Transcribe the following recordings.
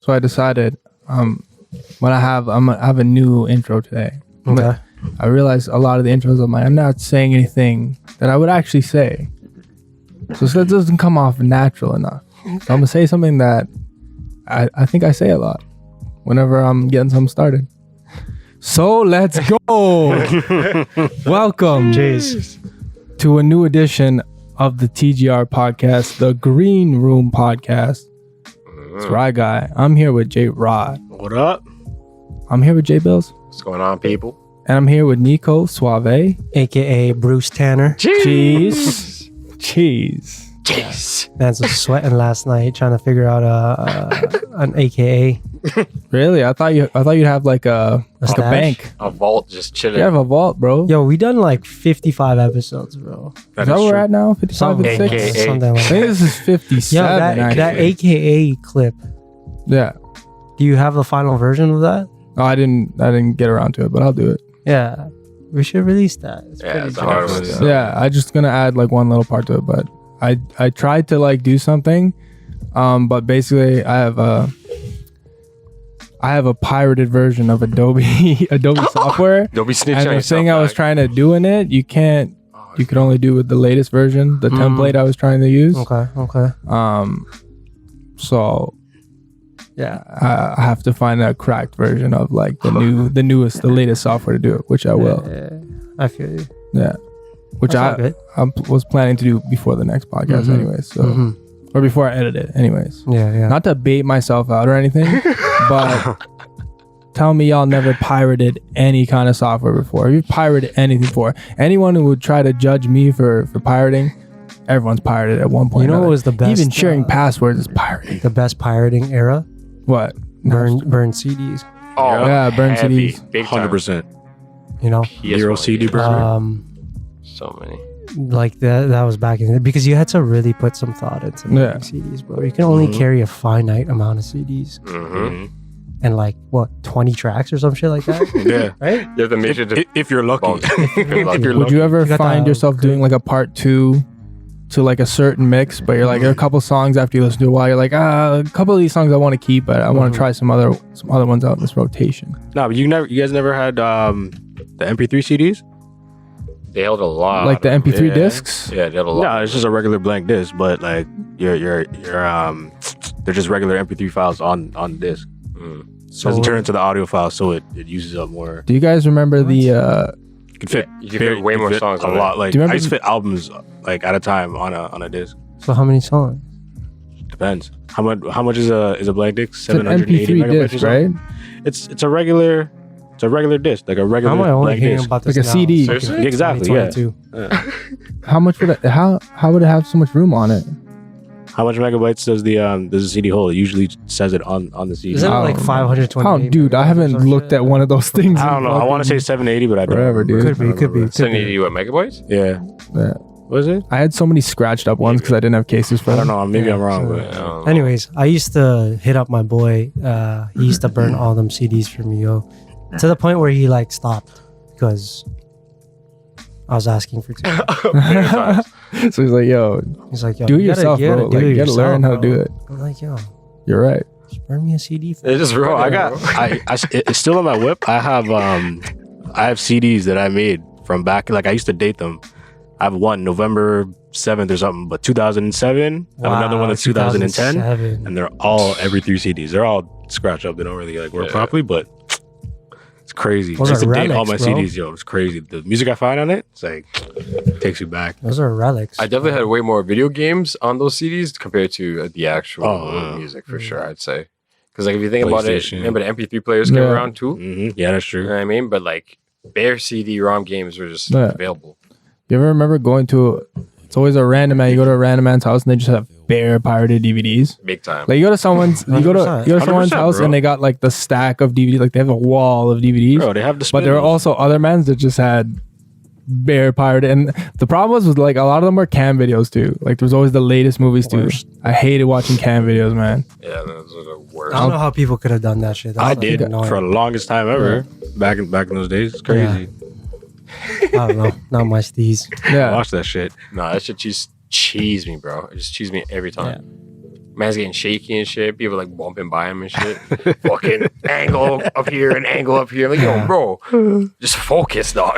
So I decided when I have a new intro today. Okay. I realized a lot of the intros of mine, I'm not saying anything that I would actually say. So it doesn't come off natural enough. So I'm going to say something that I think I say a lot whenever I'm getting something started. So let's go. Welcome to a new edition of the TGR podcast, the Green Room podcast. It's Rye Guy. I'm here with J Rod. What up? I'm here with J Bills. What's going on, people? And I'm here with Nico Suave, AKA Bruce Tanner. Cheese. Man's was sweating last night trying to figure out an AKA. Really? I thought you'd have like a stash? bank. A vault just chilling. You have a vault, bro. Yo, we done like 55 episodes, bro. Is that where we're at now? 55, 56? AKA. Something I like think that. this is 57. Yo, that actually. AKA clip. Yeah. Do you have the final version of that? Oh, I didn't get around to it, but I'll do it. Yeah. We should release that. It's Yeah, pretty it's a dope. hard one. Yeah, I just gonna add like one little part to it, but I tried to like do something, but basically I have a pirated version of Adobe software. Don't be snitching And on the thing yourself, I was dog. trying to do in it, you could only do with the latest version, the template I was trying to use. Okay. So Yeah. I have to find a cracked version of like the newest, the latest software to do it, which I will. Yeah. I feel you. Yeah. Which That's all good. I was planning to do before the next podcast anyways. So, or before I edit it anyways. Yeah. Not to bait myself out or anything, but tell me y'all never pirated any kind of software before. If you've pirated anything before, anyone who would try to judge me for pirating, everyone's pirated at one point. You know or what another. was the best? Even sharing passwords is pirating. The best pirating era? What? Burn CDs. Oh, Yeah, burn heavy, CDs. Big time. 100%. You know? Zero CD burner. So many. Like that was back in it because you had to really put some thought into making CDs, bro. You can only carry a finite amount of CDs Mm-hmm. and like what 20 tracks or some shit like that. Yeah. Right? You have to make sure to If you're lucky. bulk. If you're lucky. Would you ever You got find the- yourself doing like a part 2 to like a certain mix, but you're like a couple songs after you listen to it a while, you're like, a couple of these songs I want to keep, but I want to try some other ones out in this rotation. No, but you guys never had the MP3 CDs? They held a lot. Like the MP3 Yeah. discs? Yeah, they held a lot. No, it's just a regular blank disc, but like they're just regular MP3 files on disc. Mm. Doesn't turn into the audio file, so it uses up more. Do you guys remember the You can fit You can fit way more songs a on lot. it. Like Do you remember I used to fit albums like at a time on a disc. So how many songs? Depends. How much is a blank disc? it's an 780 MP3 megabytes or disc, something? right? It's a regular disc, like a How regular am I only blank hearing disc. about this Like a now? CD. Fucking Seriously? Exactly, yeah. 2022. How much would how would it have so much room on it? How much megabytes does the CD hold? It usually says it on the CD. Isn't it I like don't know. 520? Oh, dude, I haven't looked at one of those things. I don't know. I want to say 780, but I don't. Forever, dude. Could be. 70 what, megabytes? Yeah. Yeah. Was it? I had so many scratched up ones because I didn't have cases for I them. don't know. Maybe Yeah, I'm wrong, so- but I don't know. Anyways, I used to hit up my boy. He used to burn all them CDs for me, yo. To the point where he like stopped because I was asking for too much. So he's like, yo, He's like, yo, do it you gotta- yourself, you gotta bro. do Like, it you gotta learn how to yourself, do bro. it. I'm like, yo, You're right. just burn me a CD. They just bro, ruined I it, got bro. it's still on my whip. I have CDs that I made from back. Like I used to date them. I have one November 7th or something, but 2007. I have another one that's 2010, 2007. and they're all every 3 CDs. They're all scratched up. They don't really like work Yeah. properly, but it's crazy. Those I used are to date all my relics, bro. CDs, yo. It's crazy. The music I find on it, it's like takes you back. Those are relics. I definitely had way more video games on those CDs compared to the actual music, for sure, I'd say. Because like if you think about it, PlayStation. remember the MP3 players came Yeah. around too? Yeah, that's You know true. what I mean? But like bare CD-ROM games were just Yeah. available. You ever remember going to? It's always a random man. You go to a random man's house and they just have bare pirated DVDs. Big time. Like you go to someone's, you go to 100%. someone's 100%, house bro. and they got like the stack of DVDs. Like they have a wall of DVDs. Bro, they have the But there were also other mans that just had bare pirated. And the problem was like a lot of them were cam videos too. Like there was always the latest movies too. Worst. I hated watching cam videos, man. Yeah, those are the worst. I don't know how people could have done that shit. That's I like did annoying. for the longest time ever. Back in those days, it's crazy. I don't know. Not my steez. Yeah. Watch that shit. Nah, that shit cheese me, bro. It just cheese me every time. Man's getting shaky and shit. People like bumping by him and shit. Fucking angle up here and angle up here. Like, yo, bro, just focus, dog.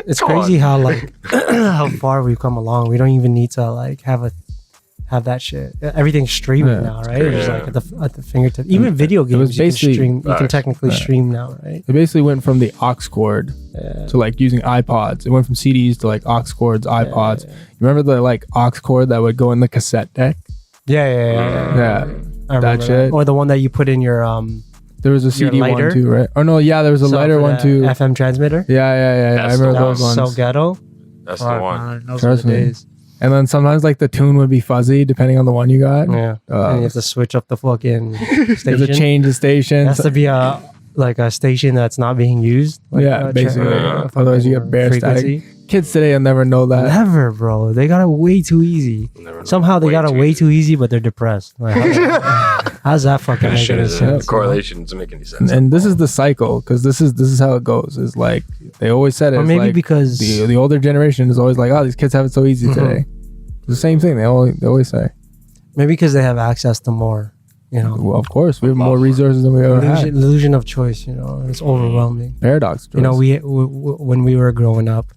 It's crazy how like how far we've come along. We don't even need to like have that shit. Everything's streaming now, right? It's like at the fingertip. Even video games, you can stream. You can technically stream now, right? It basically went from the aux cord to like using iPods. It went from CDs to like aux cords, iPods. You remember the like aux cord that would go in the cassette deck? Yeah. That I remember shit. Or the one that you put in your There was a CD lighter? one too, right? Oh no, yeah, there was a lighter one too. FM transmitter. Yeah. I That's remember the those one. ones. So ghetto. That's the one. Those Trust were the me. days. And then sometimes like the tune would be fuzzy depending on the one you got. Yeah. And you have to switch up the fucking You have station. to change the station. It has to be a station that's not being used. Like Yeah, basically. fucking Otherwise you get bare frequency. static. Kids today will never know that. Never, bro. They got it way too easy. Somehow they got it way too easy, but they're depressed. Like, how's that fucking make any sense? The correlation doesn't make any sense. And this is the cycle, because this is how it goes. It's like they always said it. Or it's maybe like because the older generation is always like, oh, these kids have it so easy today. It's the same thing they always say. maybe because they have access to more, Well, of course, we have more resources than we ever had. illusion of choice. It's overwhelming. Paradox. We when we were growing up,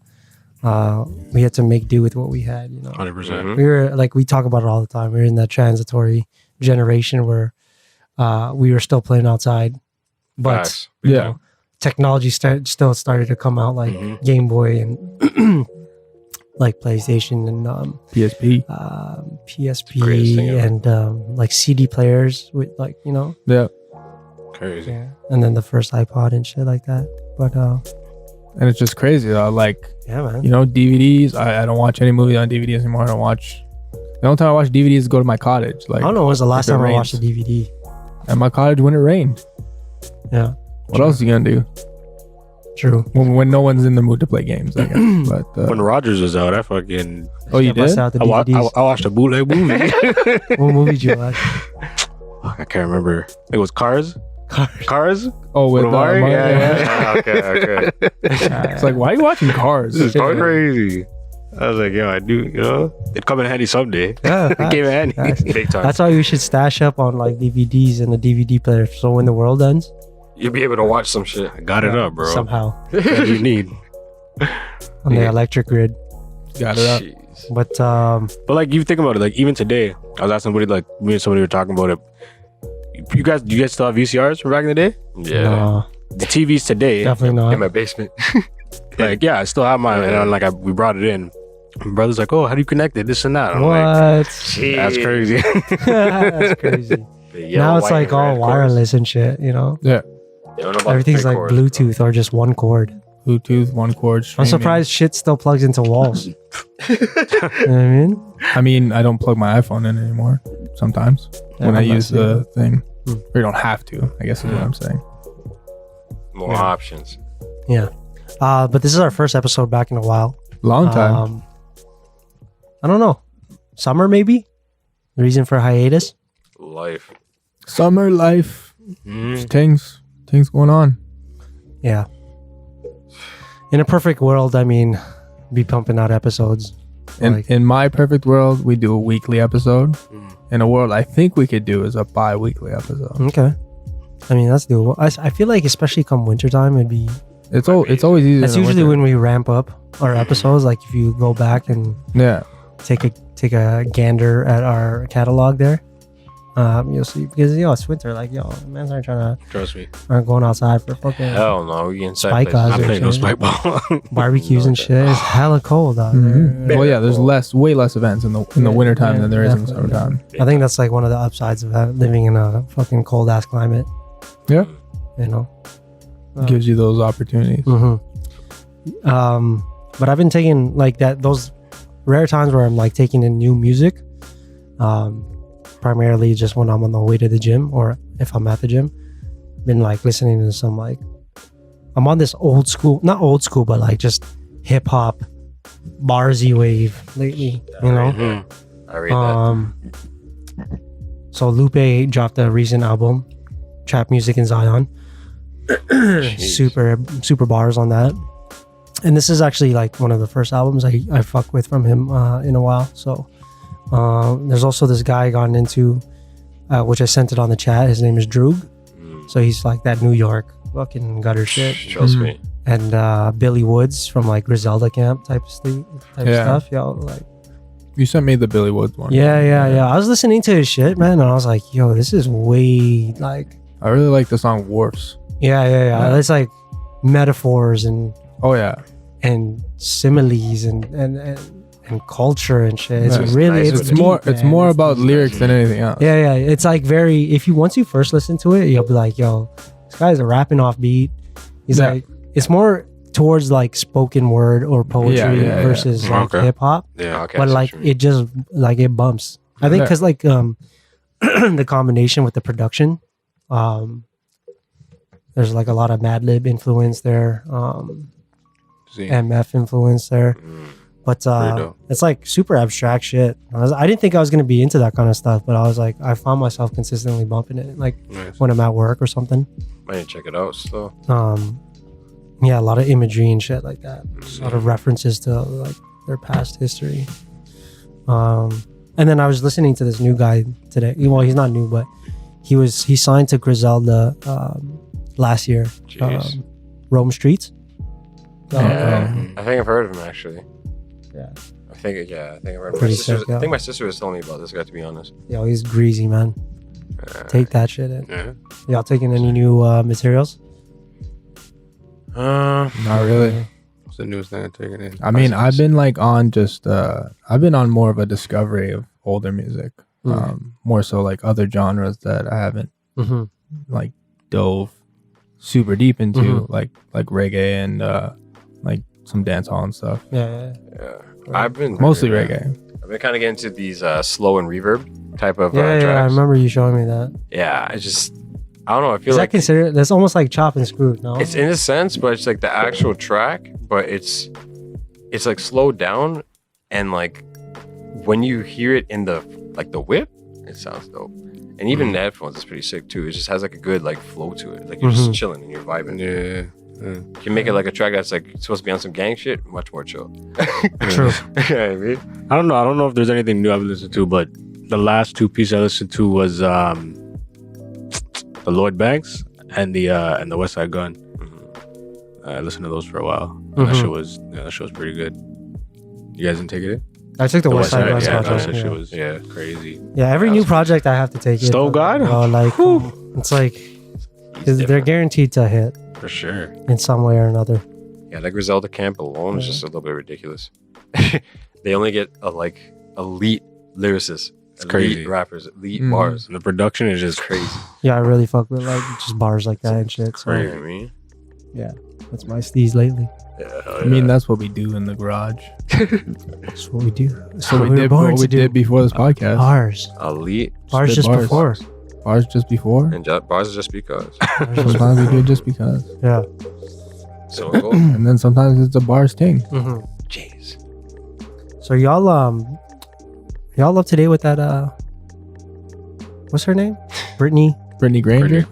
we had to make do with what we had. 100%. We were like, we talk about it all the time. We were in that transitory generation where we were still playing outside, but Facts. Yeah. technology still started to come out, like Game Boy and like PlayStation and PSP. PSP Greatest thing ever. and like CD players with like Yeah. Crazy. and then the first iPod and shit like that. But And it's just crazy. Like, yeah, man. DVDs. I don't watch any movie on DVDs anymore. I don't watch. The only time I watch DVDs is go to my cottage. Like, I don't know when's the last if it time I watched a rains. DVD. At my cottage when it rained. Yeah, What else are you gonna do? true. When no one's in the mood to play games, I guess. But When Rogers was out, I fucking oh, you Yeah, bust did? out the I, wa- DVDs. I watched a bootleg movie. What movie did you watch? I can't remember. It was Cars. Cars. Oh, with Amari? Mario, Ah, okay. It's like, why are you watching Cars? This is crazy. I was like, yo, I do. It'd come in handy someday. Yeah, It came in handy. facts. Big time. That's why we should stash up on like DVDs and the DVD player. So when the world ends, You'll be able to watch some shit. I got it up, bro. somehow What do you need? on the Yeah. electric grid. Got it up. Jeez. But But like, you think about it. Like, even today, I was asking somebody, like me and somebody were talking about it. Do you guys still have VCRs from back in the day? Yeah. no, The TVs today, definitely In not. my basement. like, yeah, I still have mine, and I'm like, we brought it in. My brother's like, oh, how do you connect it? This and that. I'm like, What? that's crazy. That's crazy. The yellow, Now it's white, like and all red cords. wireless and shit. Yeah. They don't know about the Everything's three like cords. Bluetooth or just one cord. Bluetooth, one cord. I'm Streaming. surprised shit still plugs into walls. You know what I mean? I mean, I don't plug my iPhone in anymore. Sometimes Yeah, when I I'm not use seeing the it. thing, Hmm. or you don't have to. I guess is what I'm saying. More Yeah. options. Yeah. But this is our first episode back in a while. Long time. I don't know. Summer maybe? The reason for hiatus? Life. Summer life. Mm. Things going on. Yeah. In a perfect world, I mean, be pumping out episodes. In my perfect world, we do a weekly episode. Mm. In a world I think we could do is a bi-weekly episode. Okay. I mean, that's doable. I feel like especially come wintertime, it'd be... It's always easier. That's in the usually winter. when we ramp up our episodes. Like if you go back and Yeah. take a gander at our catalog there, you'll see, because it's winter. Like man's aren't Trust me. aren't going outside for fucking Hell no. We inside Spike places. eyes I or played no shit. spike ball. barbecues and shit. It's hella cold out Mhm. there. Well, yeah. There's way less events in the Yeah, wintertime yeah, than there is in the definitely. summertime. I think that's like one of the upsides of living in a fucking cold ass climate. Yeah. Gives you those opportunities. Mm-hmm. But I've been taking like those rare times where I'm like taking in new music. Primarily just when I'm on the way to the gym or if I'm at the gym. Been like listening to some like I'm on this not old school, but like just hip hop barsy wave lately. Mhm. I read that. So Lupe dropped a recent album, Trap Music in Zion. super bars on that. And this is actually like one of the first albums I fuck with from him in a while. So There's also this guy I got into, which I sent it on the chat. His name is Droog. So he's like that New York fucking gutter shit. Trust me. And Billy Woods from like Griselda Camp type of stuff. Yo, like You sent me the Billy Woods one. yeah. I was listening to his shit, man, and I was like, yo, this is way like. I really like the song Wharfs. Yeah. It's like metaphors and Oh yeah. and similes and culture and shit. It's Nice. really Nice. it's It's deep, more man. about lyrics than anything else. Yeah. It's like very once you first listen to it, you'll be like, yo, this guy's rapping off beat. He's Yeah. like, it's more towards like spoken word or poetry Yeah. versus like Okay. hip hop. Yeah, okay. But I see like what you mean. it just like it bumps. I think Yeah. because like the combination with the production, there's like a lot of Mad Lib influence there, See. MF influence there. But Pretty dope. it's like super abstract shit. I didn't think I was gonna be into that kind of stuff, but I was like, I found myself consistently bumping it, like Nice. when I'm at work or something. I need to check it out still. Yeah, a lot of imagery and shit like that. A lot of references to like their past history. And then I was listening to this new guy today. Well, he's not new, but he signed to Griselda last year. Jeez. Rome Streets. Yeah, I think I've heard of him actually. Yeah. I think I've heard of him. Pretty sick, yeah. I think my sister was telling me about this guy, to be honest. Yo, he's greasy, man. Take that shit in. Yeah. Y'all taking any new materials? Not really. What's the newest thing I'm taking in? I mean, I've been like on just I've been on more of a discovery of older music. More so like other genres that I haven't like dove super deep into, like reggae and like some dance hall and stuff. Yeah. Yeah, I've been Mostly reggae. I've been kind of getting into these slow and reverb type of Yeah, I tracks. remember you showing me that. Yeah, I don't know. I feel Is that like considered? That's almost like chop and screw, no? it's in a sense, but it's like the actual track, but it's like slowed down, and like when you hear it in the whip, it sounds dope. And even the headphones is pretty sick too. It just has like a good like flow to it. Like you're just chilling and you're vibing. Yeah. You can make it like a track that's like supposed to be on some gang shit, much more chill. True. Yeah, I mean, I don't know if there's anything new I've listened to, but the last two pieces I listened to was the Lloyd Banks and the West Side Gun. I listened to those for a while. And that shit was pretty good. You guys didn't take it in? I took the West Side Gun yeah, project. that shit Yeah. was crazy. Yeah, every new project I have to take it. Stove God? Like it's like they're guaranteed to hit For sure. in some way or another. yeah, like Griselda Camp alone is just a little bit ridiculous. They only get like elite lyricists, elite crazy. rappers, elite bars. And the production is just Crazy. Yeah, I really fuck with like just bars like that and shit. So You know what I mean? yeah, that's my steez lately. Yeah, I mean, that's what we do in the garage. That's what we do. That's What we did before this podcast. Bars. elite Bars Spit just bars. before. Bars just before. and bars just because. Sometimes we do it just because, Yeah. So cool. and then sometimes it's a bars thing. Jeez. So y'all up to date with that what's her name? Brittney Griner.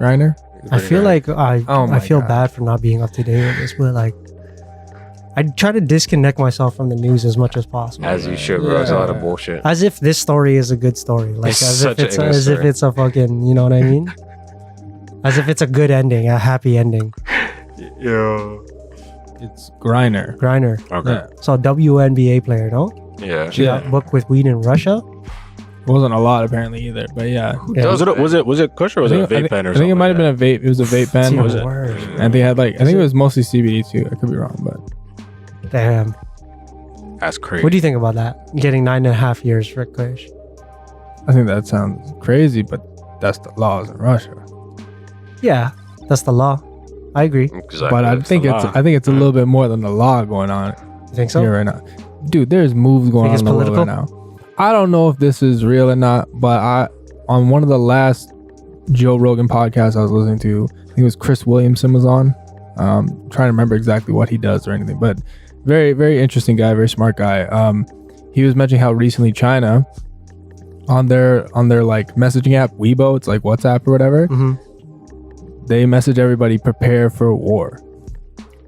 Griner? I feel like I feel God. bad for not being up to date with this, but like I try to disconnect myself from the news as much as possible. As you should, bro. It's a lot of bullshit. As if this story is a good story. Like It's as such if a it's good as if story. it's a fucking, you know what I mean? As if it's a good ending, a happy ending. Yeah. It's Griner. Griner. Okay. Yeah. So WNBA player, no? Yeah. She got booked with weed in Russia. It wasn't a lot apparently either, but yeah. Yeah. Was it Kush or was it a vape pen or I something? think it might have been a vape. It was a vape pen. Even Was it? worse. And they had like I think it was mostly CBD too. I could be wrong, but Damn. That's crazy. What do you think about that? Getting 9.5 years for Kush. I think that sounds crazy. But that's the laws in Russia. Yeah, that's the law. I agree. Exactly. But I That's think the it's law. a little bit more than the law going on You think so? here right now. Dude, there's moves going Think on it's in the world right political? now. I don't know if this is real or not, but on one of the last Joe Rogan podcasts I was listening to, I think it was Chris Williamson was on. Trying to remember exactly what he does or anything, but very, very interesting guy, very smart guy. He was mentioning how recently China on their like messaging app Weibo, it's like WhatsApp or whatever, they message everybody prepare for war.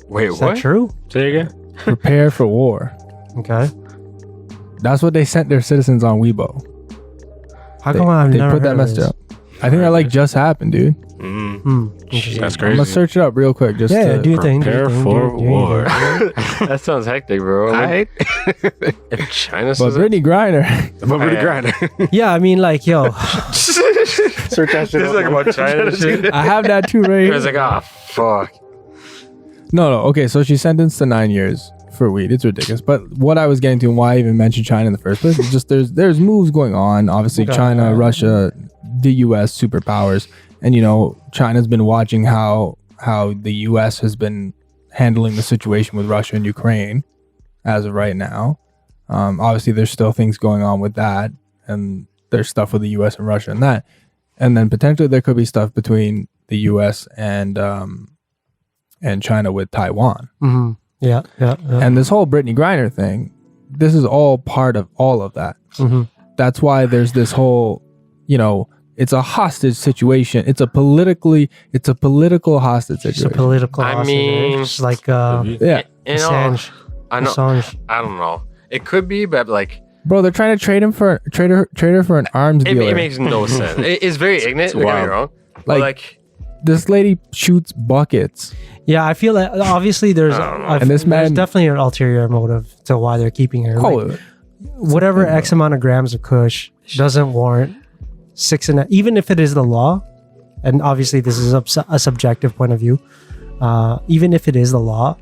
Wait, Is what? that true? Say again? Prepare for war. Okay. That's what they sent their citizens on Weibo. How come I've They never put that heard of message this? up. I think that like just happened, dude. Interesting. That's I'm crazy. gonna search it up real quick. Just Yeah, to, do your thing. Do your Prepare thing. for do your war. thing. That sounds hectic, bro. Right? If China But says that, Brittney Griner, But Brittney Griner. Yeah, I mean, like, yo, Search that shit this is like about China shit. I have that too, right? It was like, ah, fuck. No. Okay, so she's sentenced to 9 years for weed. It's ridiculous. But what I was getting to and why I even mentioned China in the first place is just there's moves going on. Obviously, Okay. China, Russia, the U.S. superpowers, and China's been watching how the U.S. has been handling the situation with Russia and Ukraine as of right now. Obviously, there's still things going on with that, and there's stuff with the U.S. and Russia and that, and then potentially there could be stuff between the U.S. and China with Taiwan. mm-hmm. yeah. And this whole Brittney Griner thing, this is all part of all of that. Mm-hmm. That's why there's this whole, it's a hostage situation. It's a political hostage It's a situation. political. I hostage, mean- it's like Yeah. Assange. I know. Assange. I don't know. It could be, but like, Bro, they're trying to trade her for an arms it dealer. makes no sense. It's very ignorant. Don't get me wild. wrong. But like, This lady shoots buckets. Yeah, I feel that obviously there's And this there's man- definitely an ulterior motive to why they're keeping her. Like, whatever X amount of grams of Kush doesn't warrant 6.5. Even if it is the law, and obviously this is a subjective point of view. Even if it is the law,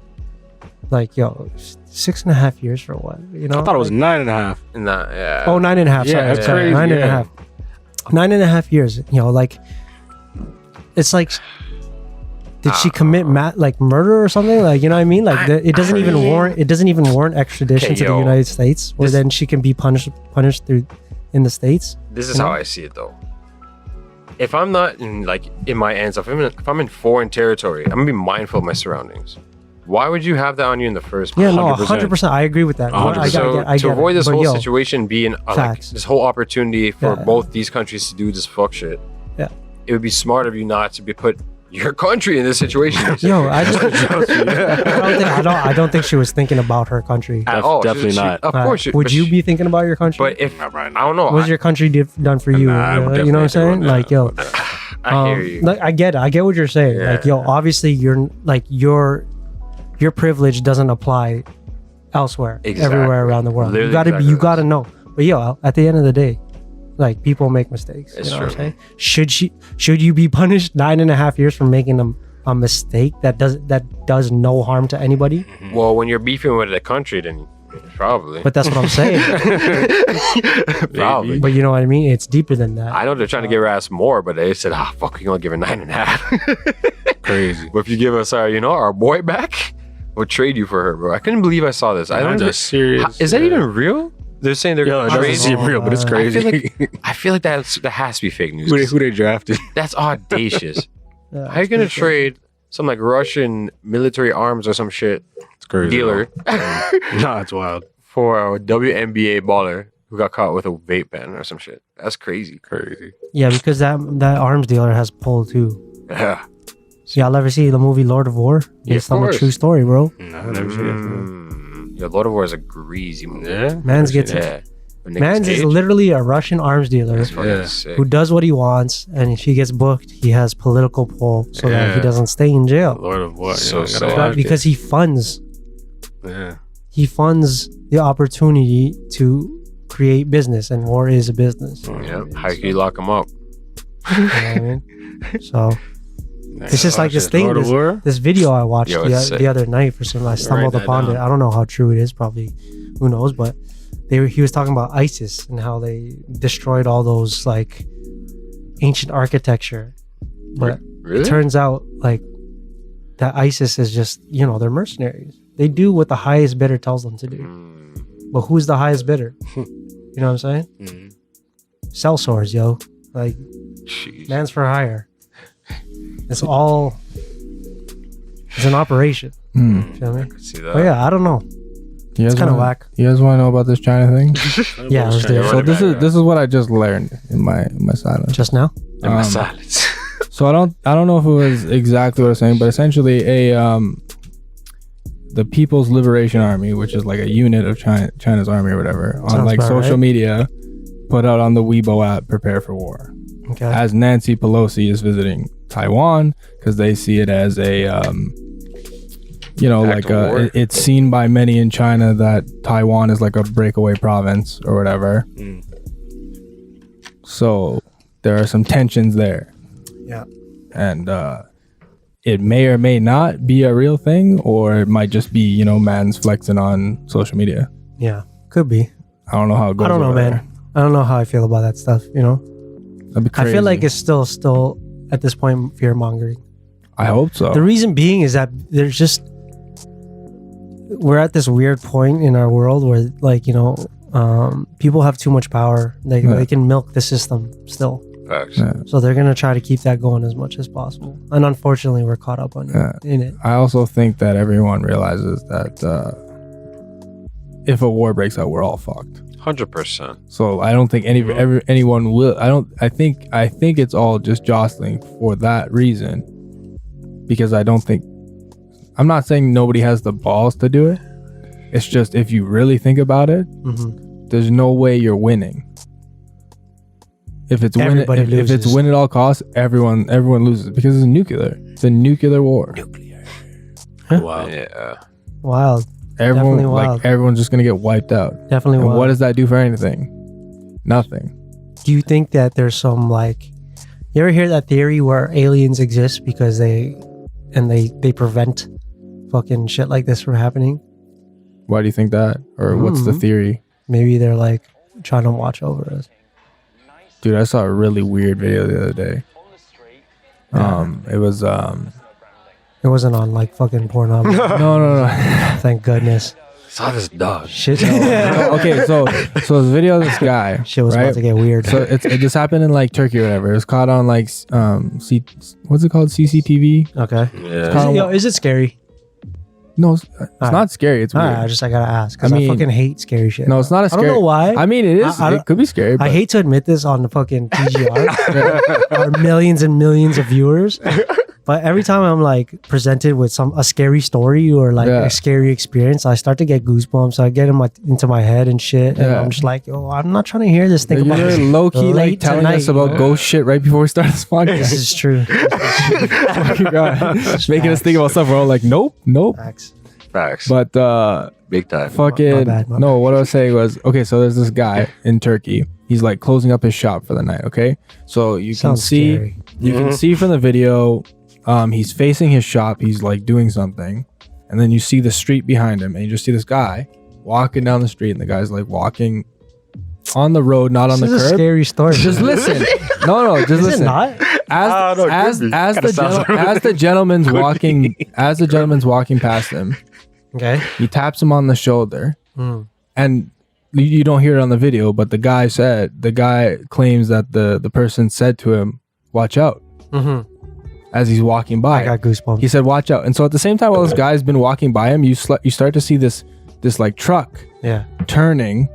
like 6.5 years for what? I thought it was 9.5. nah, yeah. Oh, 9.5. Yeah, Sorry, that's sorry, crazy, 9.5. 9.5 years. Like it's like. Did she commit murder or something? Like, you know what I mean? Like it doesn't even warrant extradition Okay, to the yo. United States, where then she can be punished through in the States. This is how I see it, though. If I'm not in my ends, if I'm in foreign territory, I'm gonna be mindful of my surroundings. Why would you have that on you in the first place? Yeah, no, 100%. 100%. I agree with that. I 100%. get to it. avoid this But, whole yo, situation being facts. this whole opportunity for Yeah. both these countries to do this fuck shit, Yeah. it would be smart of you not to be put your country in this situation. Yo, I don't think she was thinking about her country. At all. Definitely not. Of course. Would you be thinking about your country? But if I don't know, What's your country done for you? Nah, I would You know what I'm definitely saying? do Like, yo, I hear you. Like, I get it. I get what you're saying. Yeah. Like, yo, obviously your privilege doesn't apply elsewhere, Exactly. everywhere around the world. Literally You exactly you what gotta know. But yo, at the end of the day, like, people make mistakes. It's you know what true. I'm saying? Should you be punished 9.5 years for making a mistake that does no harm to anybody? Well, when you're beefing with a country, then probably. But that's what I'm saying. Probably. But you know what I mean? It's deeper than that. I know they're trying to give her ass more, but they said, fuck, we gonna give her 9.5. Crazy. But if you give us our boy back, we'll trade you for her, bro. I couldn't believe I saw this. I don't That's serious. Is that even real? They're saying they're Yo, it gonna doesn't trade. seem real, but it's crazy. I feel like that has to be fake news. who they drafted? That's audacious. Yeah, How you gonna trade some Russian military arms or some shit It's crazy. dealer Nah, it's wild. for a WNBA baller who got caught with a vape pen or some shit? That's crazy. Crazy. Yeah, because that arms dealer has pull too. Yeah. Y'all ever see the movie Lord of War? Yeah, Based of on a course. true story, bro. Nah, I never seen Yeah, Lord of War is a greasy movie. it. Yeah. Mans gets it. Yeah. With Nicolas Mans is Cage. literally a Russian arms dealer That's fucking Yeah. sick. who does what he wants, and if he gets booked, he has political pull so that he Yeah. doesn't stay in jail. Lord of what? So I gotta sad. watch Because he funds it. Yeah. the opportunity to create business, and war is a business. Yeah. How can you lock him up? You know what I mean? So it's just like this thing. Lord of War? This video I watched Yo, it's sick. the other night for some. I stumbled that upon down. it. I don't know how true it is. Probably, who knows? But he was talking about ISIS and how they destroyed all those ancient architecture. But Really? it turns out that ISIS is just they're mercenaries. They do what the highest bidder tells them to do. But who's the highest bidder? You know what I'm saying? Mhm. Sell swords, yo. Jeez. Man's for hire. It's an operation. Hmm. Feel me? See that? But yeah, I don't know. You guys It's kind of wanna- whack. You guys want to know about this China thing? Yeah, let's do it. So this is what I just learned in my silence. Just now? In my Um, silence. So I don't know if it was exactly what I was saying, but essentially the People's Liberation Army, which is like a unit of China's army or whatever, on Sounds like about social right. media, put out on the Weibo app, prepare for war. Okay. As Nancy Pelosi is visiting Taiwan because they see it as a Act of war. it's seen by many in China that Taiwan is like a breakaway province or whatever. So there are some tensions there. Yeah. And it may or may not be a real thing, or it might just be, man's flexing on social media. Yeah. Could be. I don't know how it goes. I don't know, over man. there. I don't know how I feel about that stuff, That'd be I crazy. feel like it's still at this point fear mongering. I hope so. The reason being is that we're at this weird point in our world where people have too much power. They can milk the system still. Facts. Yeah. So they're going to try to keep that going as much as possible. And unfortunately, we're caught up on in it. I also think that everyone realizes that if a war breaks out, we're all fucked. 100%. So I don't think anyone will. I think it's all just jostling for that reason, because I'm not saying nobody has the balls to do it. It's just, if you really think about it, there's no way you're winning. If it's win at all costs, everyone loses, because it's nuclear. It's a nuclear war. Wow. Yeah. Wild. Everyone, Definitely wild. everyone's just gonna get wiped out. Definitely And wild. what does that do for anything? Nothing. Do you think that there's some you ever hear that theory where aliens exist because they prevent fucking shit like this from happening? Why do you think that? Or what's the theory? Maybe they're trying to watch over us. Dude, I saw a really weird video the other day. It was It wasn't on fucking Pornhub. no. Thank goodness. Saw this dog. Shit. Okay, so this video of this guy. Shit was right? about to get weird. So it just happened in Turkey or whatever. It was caught on what's it called? CCTV? Okay. Yeah. Is it scary? No, it's not scary. It's weird. I gotta ask, because I fucking hate scary shit. No, it's not a scary. I don't know why. I mean, it is. It could be scary. But I hate to admit this on the fucking TGR. Our millions and millions of viewers. But every time I'm presented with a scary story or a scary experience, I start to get goosebumps. I get into my head and shit, and I'm just I'm not trying to hear this. Think about You're this low key late telling us tonight. about ghost shit right before we start this podcast. This is true. Oh my God. Making us think about stuff. We're all like, nope. Facts. But Big time. fucking My bad. no. What I was saying was, okay. So there's this guy in Turkey. He's closing up his shop for the night. Okay, so you can see scary. you can see from the video. He's facing his shop. He's doing something, and then you see the street behind him, and you just see this guy walking down the street, and the guy's walking on the road, not on the This is a curb. scary story. Just listen. No, just Is it listen. not? As the gentleman's walking past him, Okay. he taps him on the shoulder, Mm. and you don't hear it on the video, but the guy claims that the person said to him, "Watch out," as he's walking by. I got goosebumps. He said, "Watch out." And so at the same time, while this guy's been walking by him, you start to see this truck Yeah. turning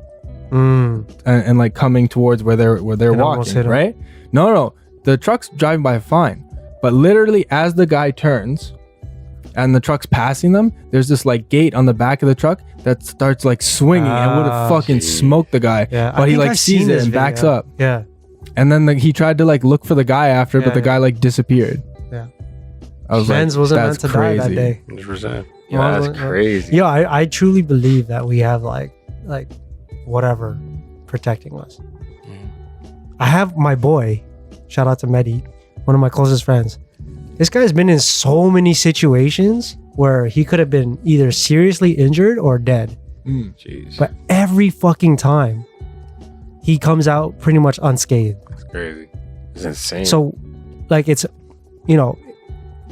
and coming towards where they're almost walking, hit him. right? No, the truck's driving by fine, but literally as the guy turns and the truck's passing them, there's this gate on the back of the truck that starts swinging and would have fucking smoked the guy. Yeah, but I he think I've sees seen it this and backs video. up, Yeah. and then he tried to look for the guy after, but the Yeah. guy disappeared. Yeah. I was Mans like, wasn't that's meant to die crazy. that day. 100%. Yeah, that's crazy. Yo, I truly believe that we have whatever protecting us. I have my boy, shout out to Mehdi, one of my closest friends. This guy's been in so many situations where he could have been either seriously injured or dead. Jeez. But every fucking time, he comes out pretty much unscathed. That's crazy. It's insane. So,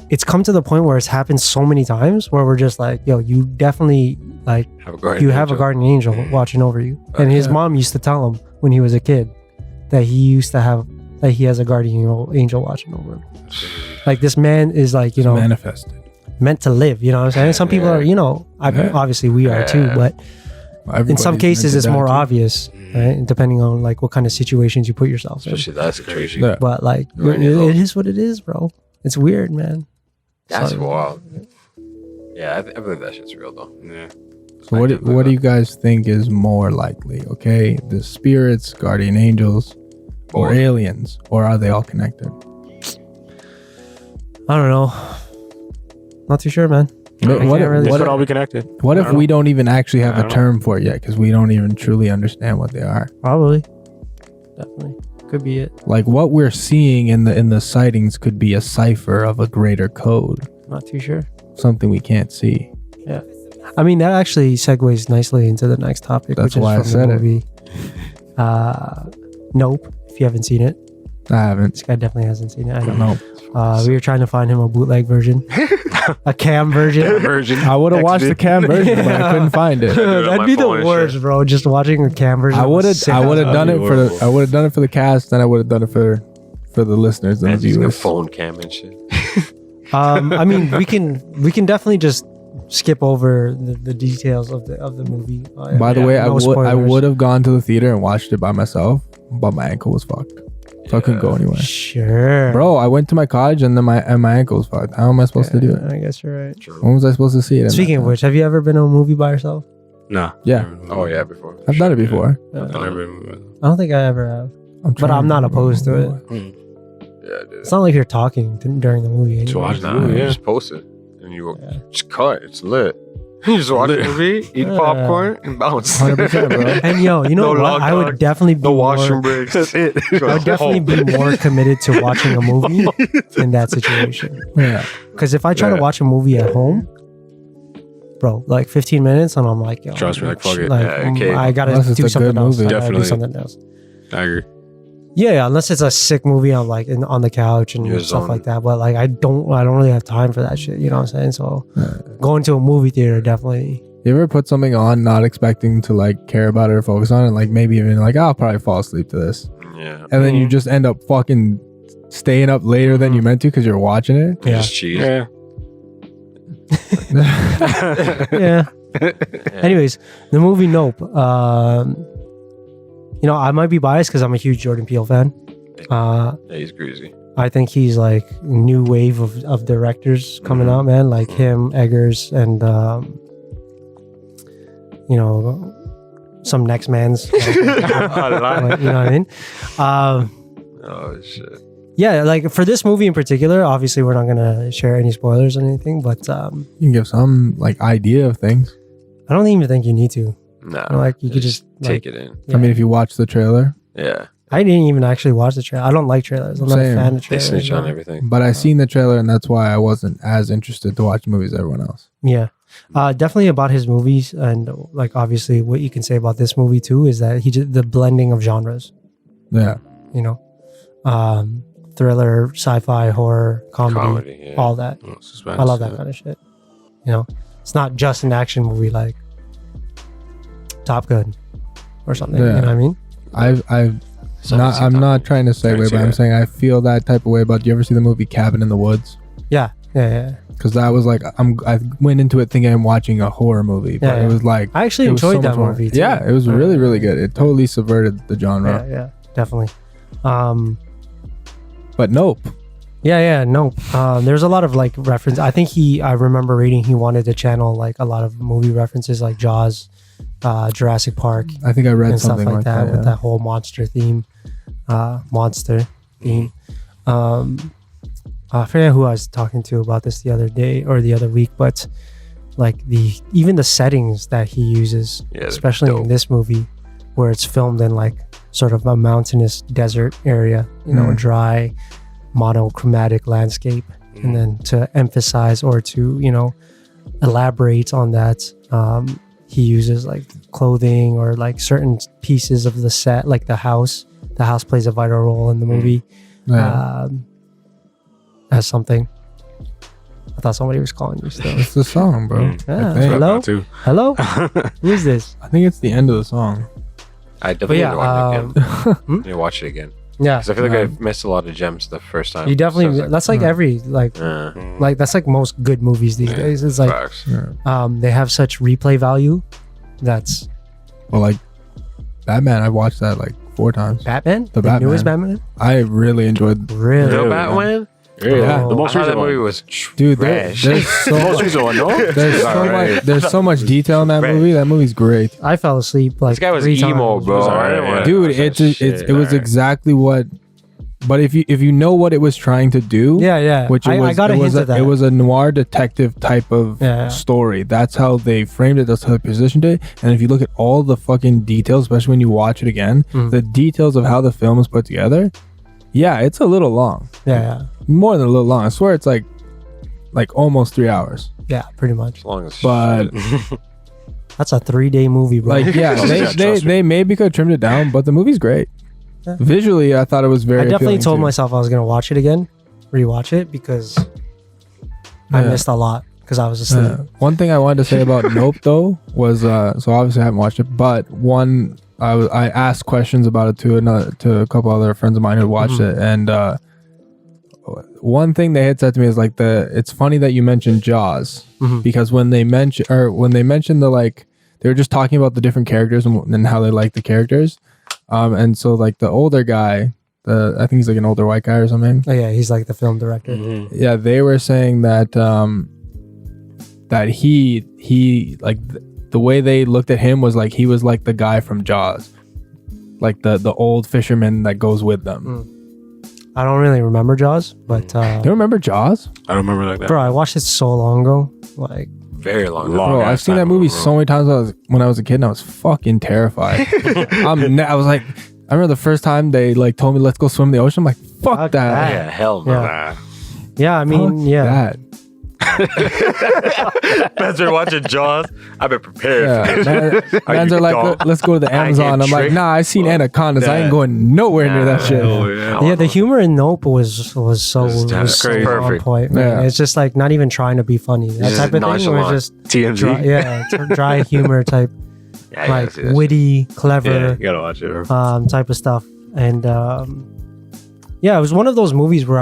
it's come to the point where it's happened so many times where we're just yo, you definitely have a guardian you have a angel. guardian angel watching over you. And his mom used to tell him when he was a kid that he has a guardian angel watching over him. This man is Manifested. meant to live, you know what I'm saying? Some people are, obviously we are too, but in some Everybody's cases meant it's to die more too. obvious, right? Depending on what kind of situations you put yourself in. Especially that's crazy. Yeah. But it is what it is, bro. It's weird, man. That's So- wild. Yeah, I believe that shit's real though. Yeah. So what do you guys think is more likely? Okay, the spirits, guardian angels, or Both. aliens, or are they all connected? I don't know. Not too sure, man. What, can't really- They what, could all be connected. what I if don't we don't even actually have I a don't term for it yet because we don't even truly understand what they are? Probably. Definitely. Could be it. Like what we're seeing in the sightings could be a cipher of a greater code, Not too sure. something we can't see. Yeah. I mean, that actually segues nicely into the next topic, That's which why I is from said the it. movie Nope. If you haven't seen it, I haven't. this guy definitely hasn't seen it. I don't No. We were trying to find him a bootleg version, a cam version. Virgin. I would have watched the cam version, but I couldn't find it. do it on That'd my be the phone and worst, shit. bro. Just watching a cam version. I would have done it That'd be for the cast, and I would have done it for the listeners and And the using a viewers. phone cam and shit. I mean, we can definitely just skip over the details of the movie. By the way, I no spoilers. would have gone to the theater and watched it by myself, but my ankle was fucked, so I couldn't go anywhere. Sure, Bro, I went to my college and then my ankle was fucked. How am I supposed to do it? I guess you're right. When was I supposed to see it? in Speaking that of time? which, have you ever been to a movie by yourself? No. Yeah. Oh yeah, before. I've done it before. I've I never. don't think I ever have. But I'm not opposed to it. Yeah, dude. It's not like you're talking during the movie. To watch anyways. the movie, You yeah. just post it and you Yeah. just cut. It's lit. You just watch the movie, eat Yeah. popcorn, and bounce. 100%, bro. And yo, you know No what? log I would dog, definitely be No more, washroom breaks. That's it. I would definitely be more committed to watching a movie in that situation. Yeah. Because if I try to Yeah. watch a movie at home, bro, like 15 minutes, and I'm like, yo, Trust me, like, fuck it. Yeah, okay. I gotta Unless it's do a something good else. movie. I gotta do Definitely. something else. I agree. Yeah, unless it's a sick movie, I'm like on the couch and You're stuff zoned. like that. But like, I don't really have time for that shit. You know what I'm saying? So going to a movie theater definitely. You ever put something on not expecting to like care about it or focus on it, like maybe even like I'll probably fall asleep to this, Yeah. and then you just end up fucking staying up later than you meant to because you're watching it. Yeah. Just cheese. Yeah. Yeah. Anyways, the movie Nope. You know, I might be biased because I'm a huge Jordan Peele fan. Yeah, he's greasy. I think he's like new wave of directors coming out, man. Like him, Eggers, and you know, some next man's. You know what I mean? Oh shit. Yeah, like for this movie in particular, obviously we're not gonna share any spoilers or anything, but You can give some like idea of things. I don't even think you need to. Nah. Like you could just take like, it in. Yeah. I mean, if you watch the trailer, Yeah. I didn't even actually watch the trailer. I don't like trailers. I'm not a Same. fan of They trailers. snitch on no. everything. but I seen the trailer and that's why I wasn't as interested to watch movies as everyone else. Yeah. Definitely about his movies, and like obviously what you can say about this movie too is that he did the blending of genres, Yeah. you know, thriller, sci-fi, horror, comedy, Yeah. all that. Oh, suspense, I love that yeah. kind of shit. You know, it's not just an action movie like Top Gun or something. Yeah. You know what I mean? I'm not trying to segue, Trying to but I'm saying I feel that type of way about. Do you ever see the movie Cabin in the Woods? Yeah. Because that was like I went into it thinking I'm watching a horror movie, but Yeah, it was like I actually it was enjoyed so that much more- movie. Too. Yeah, it was really really good. It totally subverted the genre. Yeah, definitely. But nope. Yeah, no. There's a lot of like reference. I think I remember reading he wanted to channel like a lot of movie references like Jaws, Jurassic Park, I think I read and stuff something like that with yeah. that whole monster theme. I forget who I was talking to about this the other day or the other week, but like even the settings that he uses, they're especially in dope. this movie, where it's filmed in like sort of a mountainous desert area, you know, dry, monochromatic landscape, and then to emphasize or to elaborate on that, he uses like clothing or like certain pieces of the set, like the house plays a vital role in the movie. Yeah. As something. I thought somebody was calling you still. It's the song, bro. Yeah. I think. Hello? Too. Hello? Who is this? I think it's the end of the song. I definitely need to watch it again. Hmm? I need to watch it again. Yeah. Because I feel like I missed a lot of gems the first time. You definitely So it's that's like every like that's like most good movies these days. It's like facts. Yeah. they have such replay value. That's Well, like Batman, I watched that like 4 times. Batman? The newest Batman. Batman? I really enjoyed. Really? The Really? Batman? Really? Yeah. The I most thought that recent movie one. was Dude, trash. there's so The most much, recent one, no? there's so much detail in that Trash. movie. That movie's great. I fell asleep like This guy was 3 emo, times. bro. It was I alright, didn't wanna yeah. Dude, watch that it was shit. exactly what. But if you know what it was trying to do, Yeah. which it was, I got a it was hint of that. it was a noir detective type of Yeah. story. That's how they framed it. That's how they positioned it. And if you look at all the fucking details, especially when you watch it again, the details of how the film is put together, yeah, it's a little long. Yeah. More than a little long. I swear it's like almost 3 hours. Yeah, pretty much. As long as But That's a 3-day movie, bro. like, yeah, they maybe could have trimmed it down, but the movie's great. Yeah. Visually, I thought it was very. I definitely appealing told too. myself I was gonna watch it again, rewatch it, because I Yeah. missed a lot because I was asleep. One thing I wanted to say about Nope though was so obviously I haven't watched it, but I asked questions about it to a couple other friends of mine who watched it, and one thing they had said to me is like it's funny that you mentioned Jaws because when they mentioned the like they were just talking about the different characters and how they like the characters, and so like the older guy, I think he's like an older white guy or something. Oh yeah, he's like the film director. Yeah, they were saying that that he like the way they looked at him was like he was like the guy from Jaws, like the old fisherman that goes with them. I don't really remember Jaws, but Do you remember Jaws? I don't remember like that. bro, I watched it so long ago. Like, very long. Bro, I've seen that movie so many times when I was a kid, and I was fucking terrified. I was like, I remember the first time they like told me let's go swim in the ocean. I'm like, fuck Fuck that. Yeah, hell no. Yeah. yeah, I mean, Fuck yeah. that. Fans are watching Jaws. I've been prepared Yeah, for this. Mans are like, let's go to the I Amazon. get I'm like, tricked. nah, I seen anacondas. I ain't Yeah. going nowhere near that shit. Yeah, the humor in Nope was so This is so crazy. on Perfect. point. Man. Yeah. It's just like not even trying to be funny. That Just type of thing where nonchalant. it's just TMZ. dry humor type, Yeah, I like gotta see that witty, Yeah, clever, you gotta watch it. Bro. type of stuff. And yeah, it was one of those movies where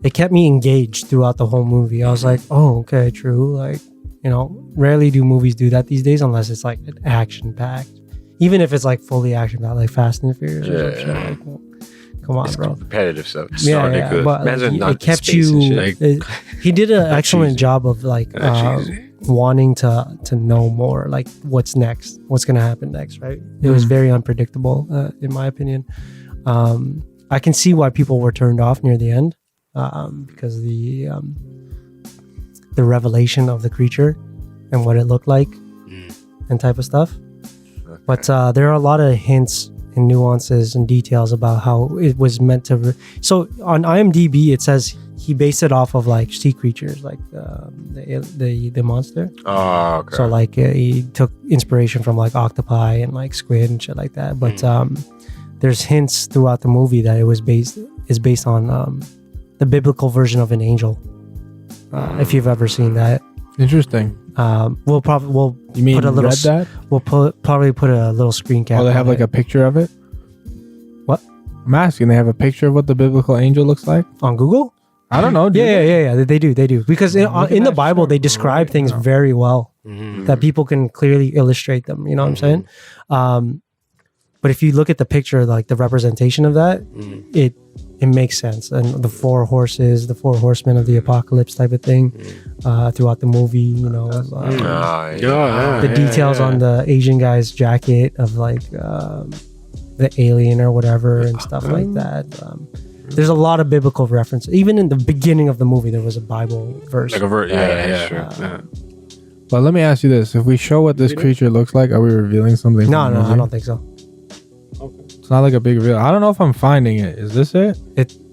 it kept me engaged throughout the whole movie. I was like, oh, okay, true. Like, rarely do movies do that these days unless it's like an action packed. Even if it's like fully action packed, like Fast and the Furious or some shit. Yeah. Like, well, come on, It's bro. competitive stuff. It's Yeah, so ridiculous. but Man's like, in it kept space and you. shit. He did an excellent cheesy. job of like cheesy. wanting to know more, like what's next, what's gonna happen next, right? It was very unpredictable, in my opinion. I can see why people were turned off near the end, because the revelation of the creature and what it looked like and type of stuff. But there are a lot of hints and nuances and details about how it was meant to. So on IMDb, it says he based it off of like sea creatures, like the monster. Oh, okay. So like he took inspiration from like octopi and like squid and shit like that. But there's hints throughout the movie that it was based on the biblical version of an angel. If you've ever seen that, Interesting. we'll You mean put a little. read that? We'll probably put a little screen cap. Oh, they have on like it. a picture of it. What? I'm asking. They have a picture of what the biblical angel looks like. on Google. I don't know. Yeah. They do because in the that Bible shit they describe right things now. very well Mhm. that people can clearly illustrate them. You know what I'm saying? But if you look at the picture, like the representation of that, it makes sense. And the 4 horses, the 4 horsemen of the apocalypse type of thing throughout the movie. You know, Oh, yeah. the details on the Asian guy's jacket of like the alien or whatever and stuff like that. There's a lot of biblical references. Even in the beginning of the movie, there was a Bible verse. Like a vert. Yeah, Yeah. sure. Yeah. But let me ask you this: if we show what this creature looks like, are we revealing something? No, from the I movie? don't think so. It's not like a big reveal. I don't know if I'm finding it. Is this it?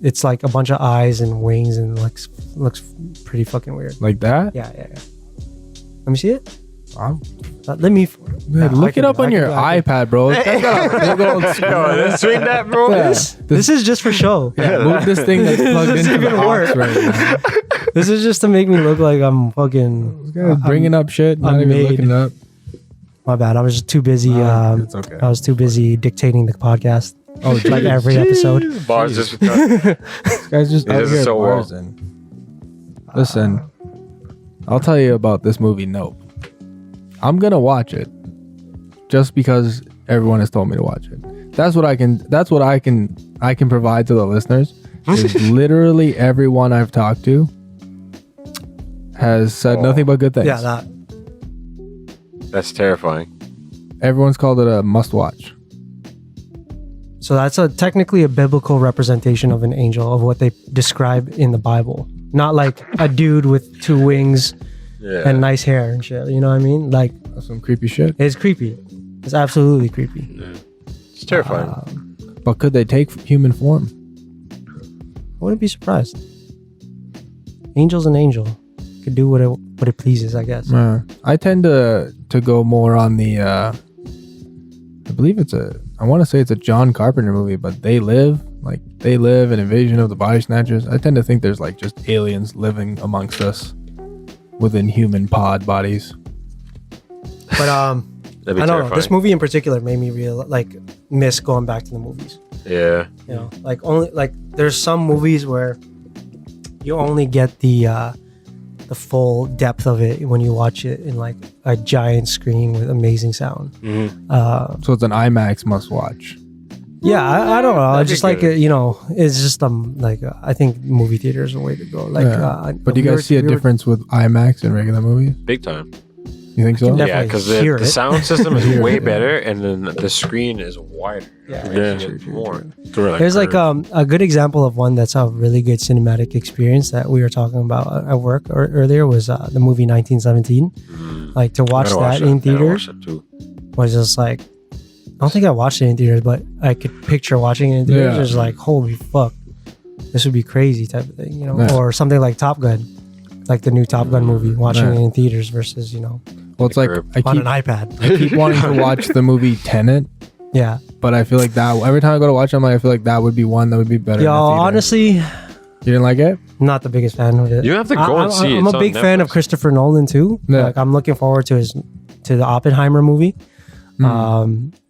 It's like a bunch of eyes and wings and looks pretty fucking weird. Like that? Yeah. Let me see it. Wow. Let me. Man, look it up on your iPad, bro. It's got a big old screen. Swing that, bro. Yeah. This is just for show. Yeah, move this thing that's plugged This into isn't the gonna box work. right now. This is just to make me look like I'm fucking. This guy's bringing up shit, not I'm even made. looking it up. My bad. I was just too busy. It's okay. I was too busy dictating the podcast. Oh, Like geez. every episode. Bars just This guy's just He out does it here so well. barzing. Listen, I'll tell you about this movie. Nope. I'm gonna watch it just because everyone has told me to watch it. That's what I can provide to the listeners. Literally everyone I've talked to has said nothing but good things. Yeah, that. That's terrifying. Everyone's called it a must-watch. So that's technically a biblical representation of an angel, of what they describe in the Bible. Not like a dude with 2 wings and nice hair and shit. You know what I mean? Like, That's some creepy shit. it's creepy. It's absolutely creepy. It's terrifying. But could they take human form? I wouldn't be surprised. Angel's an angel. Could do what it pleases, I guess. I tend to go more on the I want to say it's a John Carpenter movie, but They Live, an Invasion of the Body Snatchers. I tend to think there's like just aliens living amongst us within human pod bodies. But That'd be I don't know. terrifying. This movie in particular made me miss going back to the movies. Yeah. You know, there's some movies where you only get the full depth of it when you watch it in like a giant screen with amazing sound. So it's an IMAX must watch. Yeah, I don't know. That'd be Just like good. it's just I think movie theater is a way to go. But do you guys see a difference with IMAX and regular movies? Big time. You think so? can Yeah, definitely because hear the it. sound system is Hear way it, yeah. better, and then the screen is wider. Yeah. Yeah. More. There's a good example of one that's a really good cinematic experience that we were talking about at work earlier was the movie 1917. Like to watch that in theaters was just like, I don't think I watched it in theaters, but I could picture watching it in theaters. Yeah. It's like, holy fuck, this would be crazy type of thing, Yeah. or something like Top Gun, like the new Top Gun movie, watching Yeah. it in theaters versus Well, it's like Curb. I on keep, an iPad. I keep wanting to watch the movie Tenet, Yeah. but I feel like that every time I go to watch it, I feel like that would be one that would be better. Yo, in the theater. honestly, you didn't like it? not the biggest fan of it. You have to go and see it. I'm It's a on big fan of Netflix. Christopher Nolan too. Yeah. Like I'm looking forward to the Oppenheimer movie.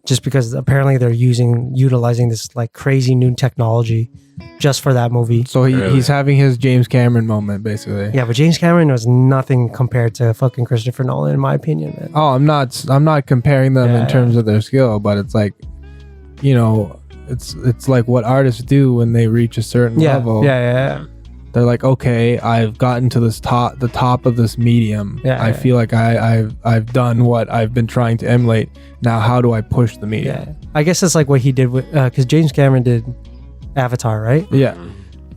Just because apparently they're utilizing this like crazy new technology just for that movie. So Really? he's having his James Cameron moment, basically. Yeah, but James Cameron was nothing compared to fucking Christopher Nolan, in my opinion, man. Oh, I'm not comparing them Yeah, in terms of their skill, but it's like, it's like what artists do when they reach a certain Yeah, level. yeah. They're like, okay, I've gotten to the top of this medium. Yeah, I yeah. feel like I've done what I've been trying to emulate. Now, how do I push the medium? Yeah. I guess it's like what he did with because James Cameron did Avatar, right? Yeah,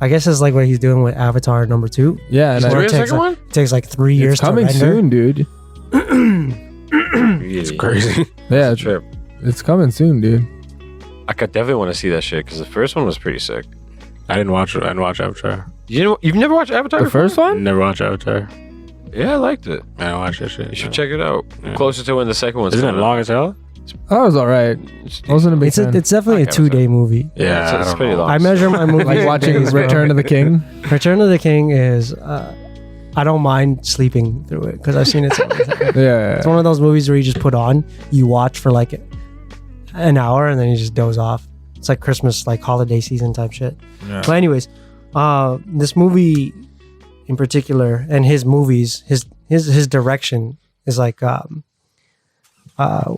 I guess it's like what he's doing with Avatar number 2. yeah, and Is there Where a it takes second like, one? it takes like 3 years it's coming to render. soon, dude. It's crazy. Yeah, It's a trip. it's coming soon, dude. I could definitely want to see that shit because the first one was pretty sick. I didn't watch it. I didn't watch Avatar. You've never watched Avatar? The before? first one? Never watched Avatar. Yeah, I liked it. I didn't watch that shit. You should check it out. Yeah. Closer to when the second one's Isn't it coming long as hell? That was all right. I wasn't a big fan. It's definitely a Okay, 2-day movie. Yeah, I it's don't pretty know. long. I measure my movie like watching days, bro. Return of the King. Return of the King is I don't mind sleeping through it because I've seen it so many times. Yeah, It's one of those movies where you just put on, you watch for like an hour, and then you just doze off. It's like Christmas, like holiday season type shit. Yeah. But anyways, this movie in particular, and his movies, his direction is like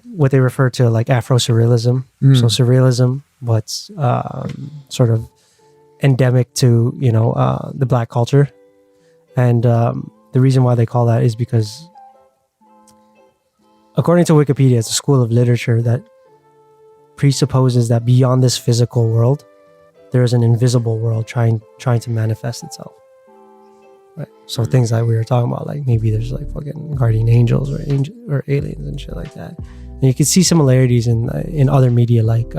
what they refer to like afro-surrealism. So surrealism, what's sort of endemic to the black culture, and the reason why they call that is because, according to Wikipedia, it's a school of literature that presupposes that beyond this physical world, there is an invisible world trying to manifest itself. Right. So things like we were talking about, like maybe there's like fucking guardian angels or aliens and shit like that. And you can see similarities in other media, like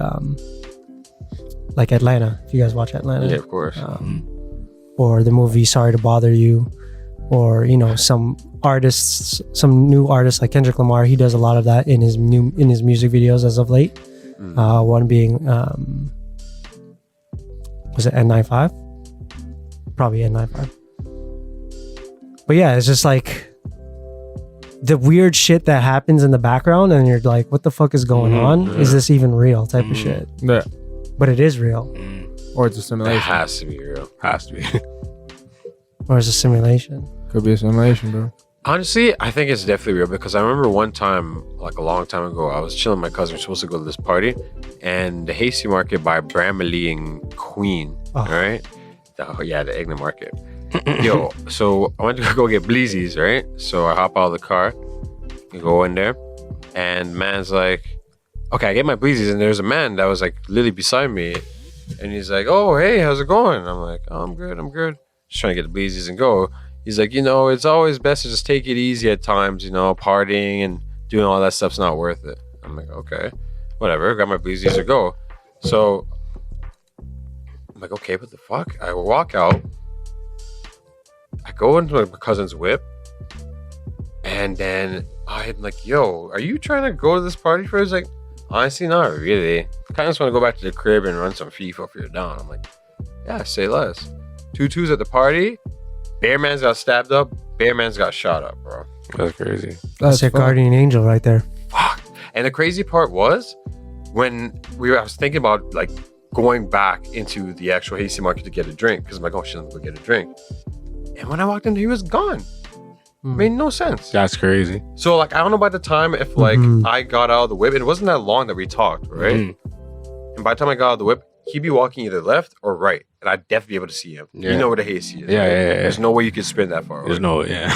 Atlanta. If you guys watch Atlanta, Yeah, of course. or the movie Sorry to Bother You, or some new artists like Kendrick Lamar. He does a lot of that in his music videos as of late. One being was it N95? Probably N95. But yeah, it's just like the weird shit that happens in the background, and you're like, what the fuck is going on? Is this even real type of shit? yeah. But it is real. Or it's a It simulation. has to be real. Has to be. Or it's a simulation. Could be a simulation, bro. Honestly, I think it's definitely real because I remember one time, like a long time ago, I was chilling with my cousin. We were supposed to go to this party, and the Hasty Market by Bramley and Queen. Oh. All right. Yeah, the Igna Market. Yo, so I went to go get Bleezies, right? So I hop out of the car, go in there, and man's like, okay, I get my Bleezies, and there's a man that was like literally beside me, and he's like, oh, hey, how's it going? I'm like, oh, I'm good. Just trying to get the Bleezies and go. He's like, it's always best to just take it easy at times, partying and doing all that stuff's not worth it. I'm like, okay, whatever, got my Bleezies to go. So I'm like, okay, what the fuck? I walk out. I go into my cousin's whip. And then I'm like, yo, are you trying to go to this party for? He's like, honestly, not really. I kind of just want to go back to the crib and run some FIFA if you're down. I'm like, yeah, say less. 2-2s at the party. Bear Man's got stabbed up. Bear Man's got shot up, bro. That's crazy. That's your guardian angel right there. Fuck. And the crazy part was when I was thinking about like going back into the actual Hasty Market to get a drink because I'm like, oh shit, I'm gonna go get a drink. And when I walked in, he was gone. Made no sense. That's crazy. So like I don't know by the time if like I got out of the whip, it wasn't that long that we talked, right? And by the time I got out of the whip, he'd be walking either left or right, and I'd definitely be able to see him. Yeah. You know where the Hasty is. Yeah, right? yeah. There's no way you could sprint that far. There's no, yeah.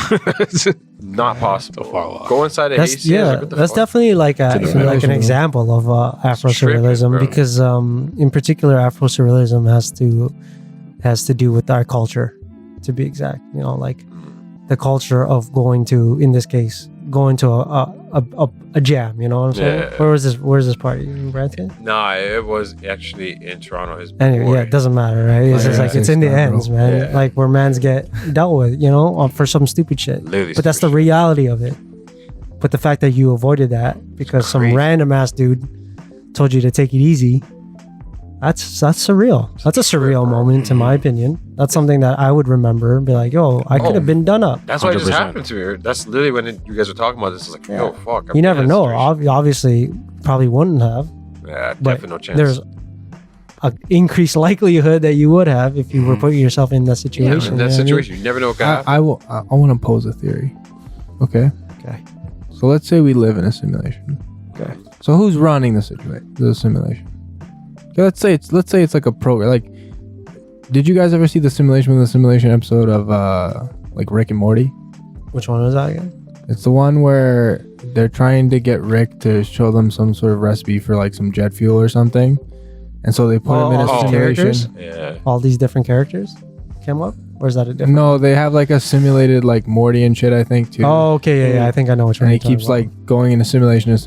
Not possible. So far walk. Go inside the That's Hasty. yeah. That's definitely like an example of afro-surrealism Tripping, because in particular afro-surrealism has to do with our culture, to be exact. Like the culture of going to, in this case, going to a jam. You know what I'm saying? Yeah. Where's this party? In Brampton? Nah, it was actually in Toronto. Anyway, yeah, it doesn't matter, right? It's just like it's in the ends, man. Yeah. Like where mans get dealt with, for some stupid shit. Literally But that's the stupid reality of it. But the fact that you avoided that because some crazy. random ass dude told you to take it easy, that's surreal. That's a surreal moment, in my opinion. That's something that I would remember and be like, yo, I could have been done up. That's what just 100%. happened to me. That's literally when you guys were talking about this. It's like, yo, fuck. You never know. Obviously, probably wouldn't have. Yeah, But definitely no chance. there's an increased likelihood that you would have if you were putting yourself in that yeah, situation. in that you know what I mean? situation, you never know what could happen. I want to pose a theory. Okay. Okay. So let's say we live in a simulation. Okay. So who's running the simulation? Okay, let's say it's like a program. Like, did you guys ever see the simulation episode of like Rick and Morty? Which one was that again? It's the one where they're trying to get Rick to show them some sort of recipe for like some jet fuel or something, and so they put him in a all simulation. Yeah. All these different characters came up? Or is that a different? No, they have like a simulated like Morty and shit, I think too. Oh, okay, yeah. I think I know which one. And he you're talking keeps about. like going into simulation and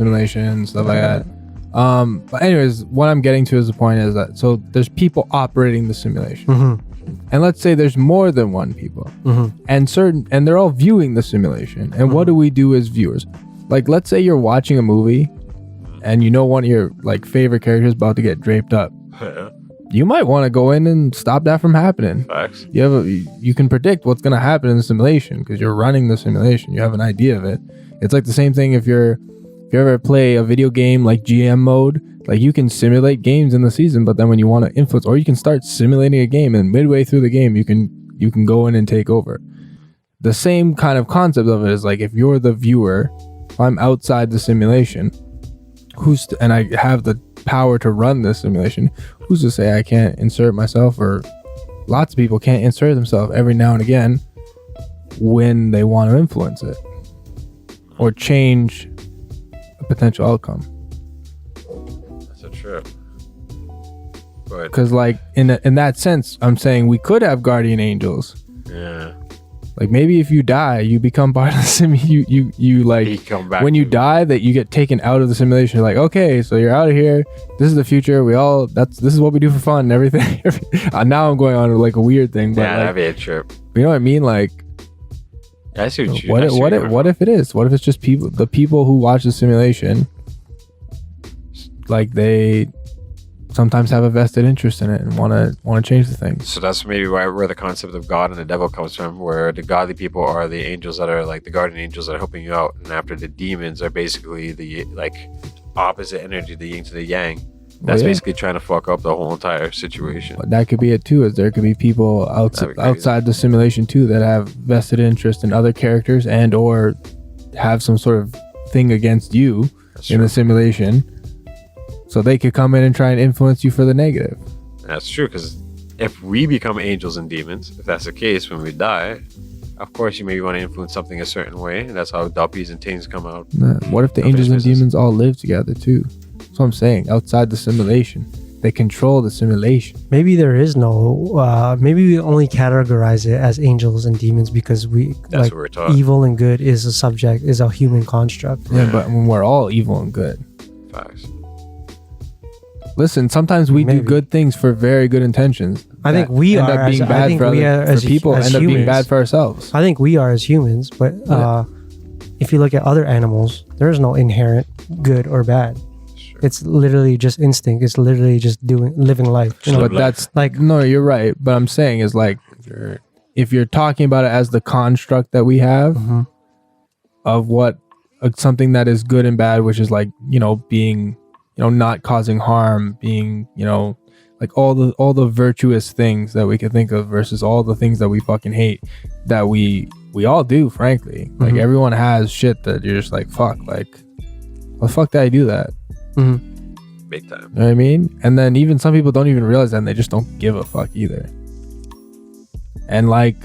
stuff like that. But anyways, what I'm getting to is the point is that so there's people operating the simulation, and let's say there's more than one people, and they're all viewing the simulation. And what do we do as viewers? Like, let's say you're watching a movie, and one of your like favorite characters about to get draped up. You might want to go in and stop that from happening. Facts. You can predict what's going to happen in the simulation because you're running the simulation. You have an idea of it. It's like the same thing if you ever play a video game like GM mode, like you can simulate games in the season, but then when you want to influence, or you can start simulating a game and midway through the game, you can go in and take over. The same kind of concept of it is like if you're the viewer, if I'm outside the simulation, and I have the power to run this simulation, who's to say I can't insert myself, or lots of people can't insert themselves every now and again when they want to influence it or change a potential outcome. That's a trip. But Because like in that sense, I'm saying we could have guardian angels. yeah, Like maybe if you die, you become part of the sim. You like he come back when you to- die, that you get taken out of the simulation. You're like, okay, so you're out of here. This is the future. This is what we do for fun and everything. Now I'm going on to like a weird thing, but Yeah, like, that'd be a trip. you know what I mean? Like, I see what you. what I see if where you're what coming if it is? What if it's just the people who watch the simulation, like they sometimes have a vested interest in it and want to change the things. So that's maybe where the concept of God and the devil comes from, where the godly people are the angels that are like the guardian angels that are helping you out, and after the demons are basically the like opposite energy, the yin to the yang. That's yeah. basically trying to fuck up the whole entire situation. But that could be it too, as there could be people That'd be crazy. outside the simulation too that have vested interest in other characters and or have some sort of thing against you That's in true. the simulation. So they could come in and try and influence you for the negative. That's true, because if we become angels and demons, if that's the case when we die, of course you maybe want to influence something a certain way. And that's how duppies and things come out. What if the angels and demons all live together too? That's what I'm saying. Outside the simulation, they control the simulation. Maybe there is no. Maybe we only categorize it as angels and demons because That's like what we're taught. evil and good is a human construct. Yeah, but when we're all evil and good. Facts. Listen, sometimes we do Maybe. good things for very good intentions. I think that we end are up being as- I bad think for we other are for as people. as End up being humans. bad for ourselves. I think we are as humans, but if you look at other animals, there is no inherent good or bad. Sure. It's literally just instinct. It's literally just living life. You know? But that's Like- no, you're right. But I'm saying is like, if you're talking about it as the construct that we have Mhm. of what something that is good and bad, which is like, being, not causing harm, being, like all the virtuous things that we could think of versus all the things that we fucking hate that we all do, frankly. Like Mhm. everyone has shit that you're just like, fuck, like, well, fuck did I do that? Mhm. Big time. You know what I mean? And then even some people don't even realize that and they just don't give a fuck either. And like,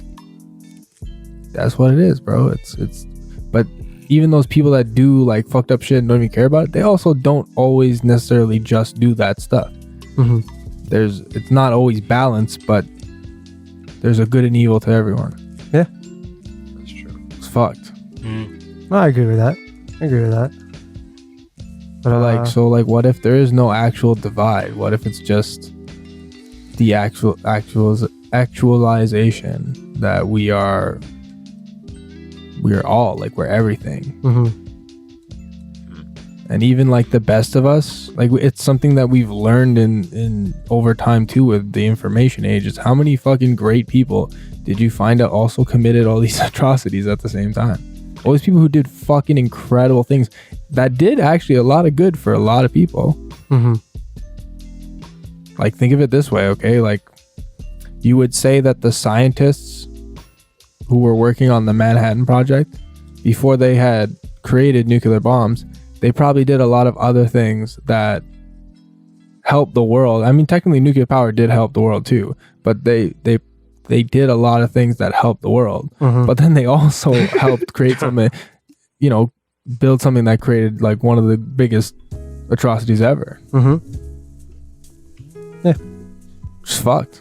that's what it is, bro. But even those people that do like fucked up shit and don't even care about it, they also don't always necessarily just do that stuff. Mhm. It's not always balanced, but there's a good and evil to everyone. That's true. It's fucked. I agree with that. But like, what if there is no actual divide? What if it's just the actualization that we are all, like, we're everything. Mhm. And even like the best of us, like, it's something that we've learned in over time too with the information age. Is how many fucking great people did you find out also committed all these atrocities at the same time? All these people who did fucking incredible things that did actually a lot of good for a lot of people. Mhm. Like, think of it this way, okay? Like, you would say that the scientists who were working on the Manhattan Project, before they had created nuclear bombs, they probably did a lot of other things that helped the world. I mean, technically nuclear power did help the world too, but they did a lot of things that helped the world. Mhm. But then they also helped create something, build something that created like one of the biggest atrocities ever. Mhm. It's fucked.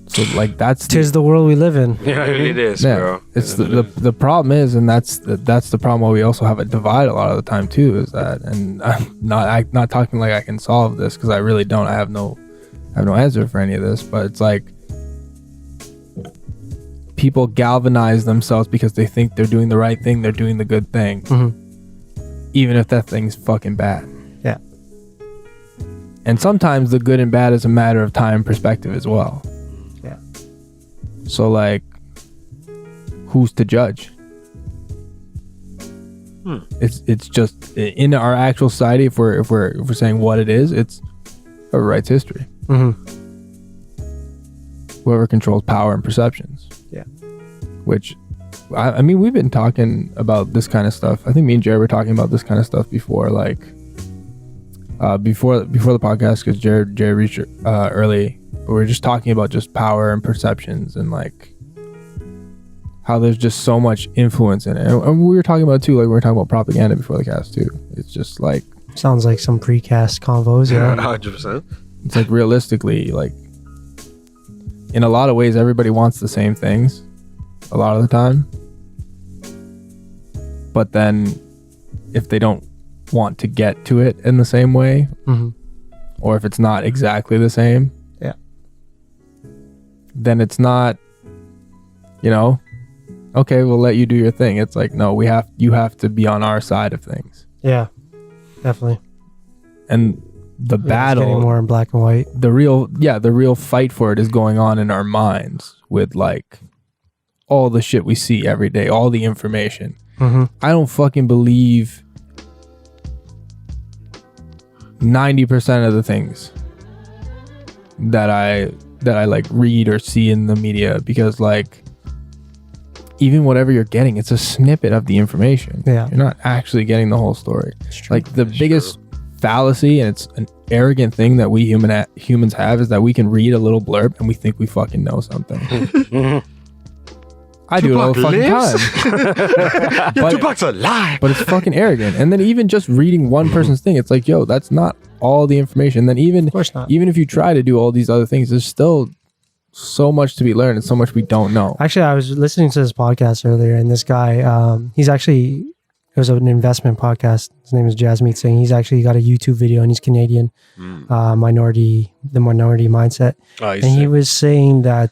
So like that's Tis the world we live in. Yeah, it is, bro. It's the problem is, and that's the problem why we also have a divide a lot of the time too, is that, and I'm not talking like I can solve this because I really don't. I have no answer for any of this, but it's like people galvanize themselves because they think they're doing the right thing, they're doing the good thing, even if that thing's fucking bad. Yeah. And sometimes the good and bad is a matter of time and perspective as well. Yeah. So like, who's to judge? It's just in our actual society. If we're saying what it is, it's whoever writes history. Whoever controls power and perceptions. Yeah. Which, I mean, we've been talking about this kind of stuff. I think me and Jared were talking about this kind of stuff before, like before the podcast, because Jared reached early. But we were just talking about just power and perceptions and like how there's just so much influence in it. And we were talking about too, like we were talking about propaganda before the cast too. It's just like, Sounds like some precast convos. Yeah. 100%. it's like realistically, like in a lot of ways, everybody wants the same things a lot of the time. But then if they don't want to get to it in the same way, or if it's not exactly the same, then it's not, okay, we'll let you do your thing. It's like, no, you have to be on our side of things. Yeah. Definitely. And the It's battle, getting more in black and white. the real fight for it is going on in our minds with like all the shit we see every day, all the information. I don't fucking believe 90% of the things that I like read or see in the media, because like even whatever you're getting, it's a snippet of the information. Yeah. You're not actually getting the whole story. It's true. Like the biggest fallacy, and it's an arrogant thing that we humans have is that we can read a little blurb and we think we fucking know something. I do it all the fucking time. Yeah, Tupac's alive. But it's fucking arrogant. And then even just reading one person's thing, it's like, yo, that's not all the information. And then even Of course not. if you try to do all these other things, there's still so much to be learned and so much we don't know. Actually, I was listening to this podcast earlier, and this guy, it was an investment podcast. His name is Jasmeet Singh. He's actually got a YouTube video, and he's Canadian, the minority mindset. Oh, And he was saying that,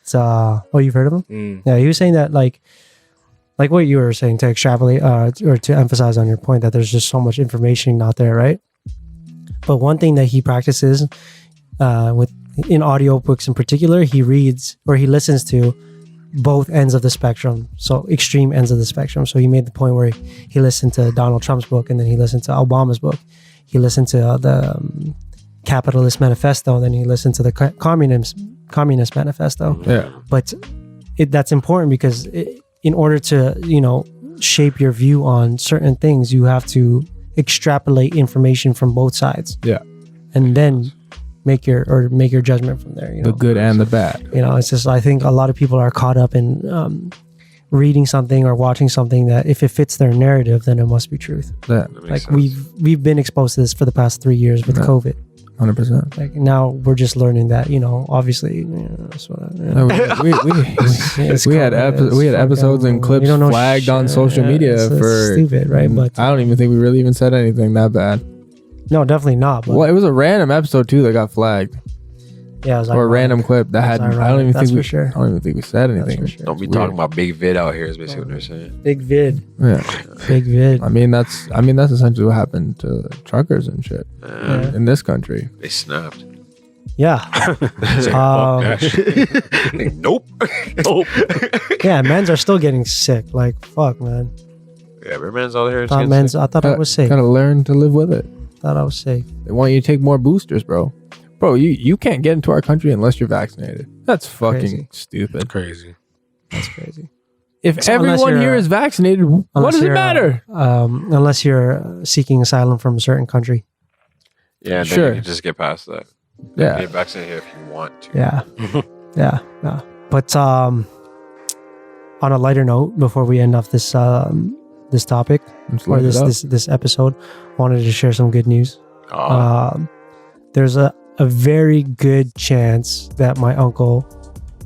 you've heard of him? Yeah, he was saying that like what you were saying, to extrapolate or to emphasize on your point, that there's just so much information out there, right? But one thing that he practices in audiobooks in particular, he reads or he listens to both ends of the spectrum, so extreme ends of the spectrum. So he made the point where he listened to Donald Trump's book, and then he listened to Obama's book. He listened to the Capitalist Manifesto, and then he listened to the Communist Manifesto. Yeah. But that's important because in order to shape your view on certain things, you have to extrapolate information from both sides. Yeah. And then make your judgment from there. The good and the bad. It's just, I think a lot of people are caught up in reading something or watching something that if it fits their narrative, then it must be truth. Yeah. Like we've been exposed to this for the past 3 years with COVID. 100%. Like now we're just learning that, obviously. That's what We had episodes and clips flagged on social media for stupid, right? But I don't even think we really even said anything that bad. no, definitely not. But Well, it was a random episode too that got flagged, yeah, it was or a ironic. random clip that had. That's I don't even ironic. think That's for sure. I don't even think we said That's anything. for sure. Don't be It's talking weird. about big vid out here is basically what they're saying. Big vid. Yeah, Big vid. I mean that's essentially what happened to truckers and shit in this country. They snapped. Yeah. Nope. Nope. Yeah, men's are still getting sick. Like, fuck, man. Yeah, Birdman's all here. I thought I was safe. Gotta learn to live with it. Thought I was safe. They want you to take more boosters, bro. Bro, you can't get into our country unless you're vaccinated. That's fucking Crazy. stupid. Crazy. That's crazy. If So unless everyone you're here a- is vaccinated, what Unless does it you're, matter? Unless you're seeking asylum from a certain country. Yeah, and then Sure. you can just get past that. Yeah. Get vaccinated if you want to. Yeah. Yeah. But on a lighter note, before we end off this this topic Just or look it up. this episode, wanted to share some good news. Oh, There's a very good chance that my uncle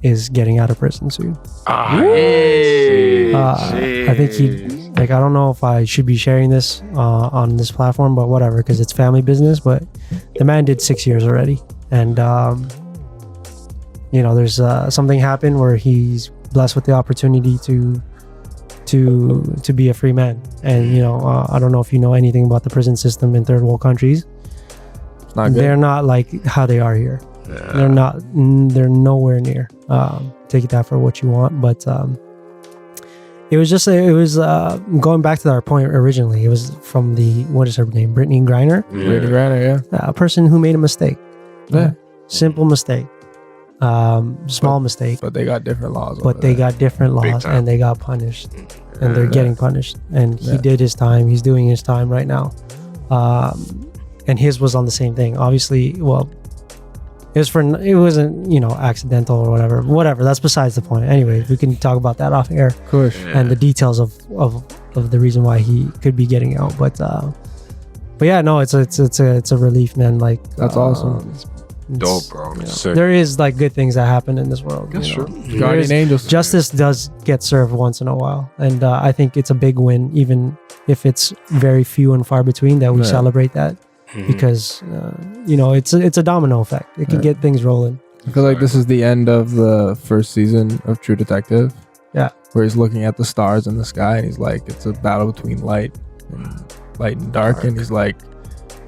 is getting out of prison soon. hey, I think I don't know if I should be sharing this on this platform, but whatever, because it's family business. But the man did 6 years already, and there's something happened where he's blessed with the opportunity to be a free man. And I don't know if you know anything about the prison system in third world countries. It's not good. They're not like how they are here. They're not. They're nowhere near. Take that for what you want, but it was going back to our point originally. It was from what is her name, Brittney Griner, Brittney Griner, a person who made a mistake. Yeah. Simple mistake, small mistake, but they got different laws. but they got different laws time. and they got punished, and they're getting punished. And he Yeah. did his time. He's doing his time right now, and his was on the same thing. Obviously, well. It wasn't, accidental or whatever. That's besides the point. Anyway, we can talk about that off air Kush. and the details of the reason why he could be getting out. But yeah, no, it's a relief, man. Like That's awesome. dope, bro. Sick. There is like good things that happen in this world. That's you know. true. There Guardian is- angels. Justice does get served once in a while, and I think it's a big win, even if it's very few and far between, that we Yeah. celebrate that. Because it's a domino effect. It can Yeah. get things rolling. I feel like this is the end of the first season of True Detective. Yeah. Where he's looking at the stars in the sky and he's like, it's a battle between light and dark. And he's like,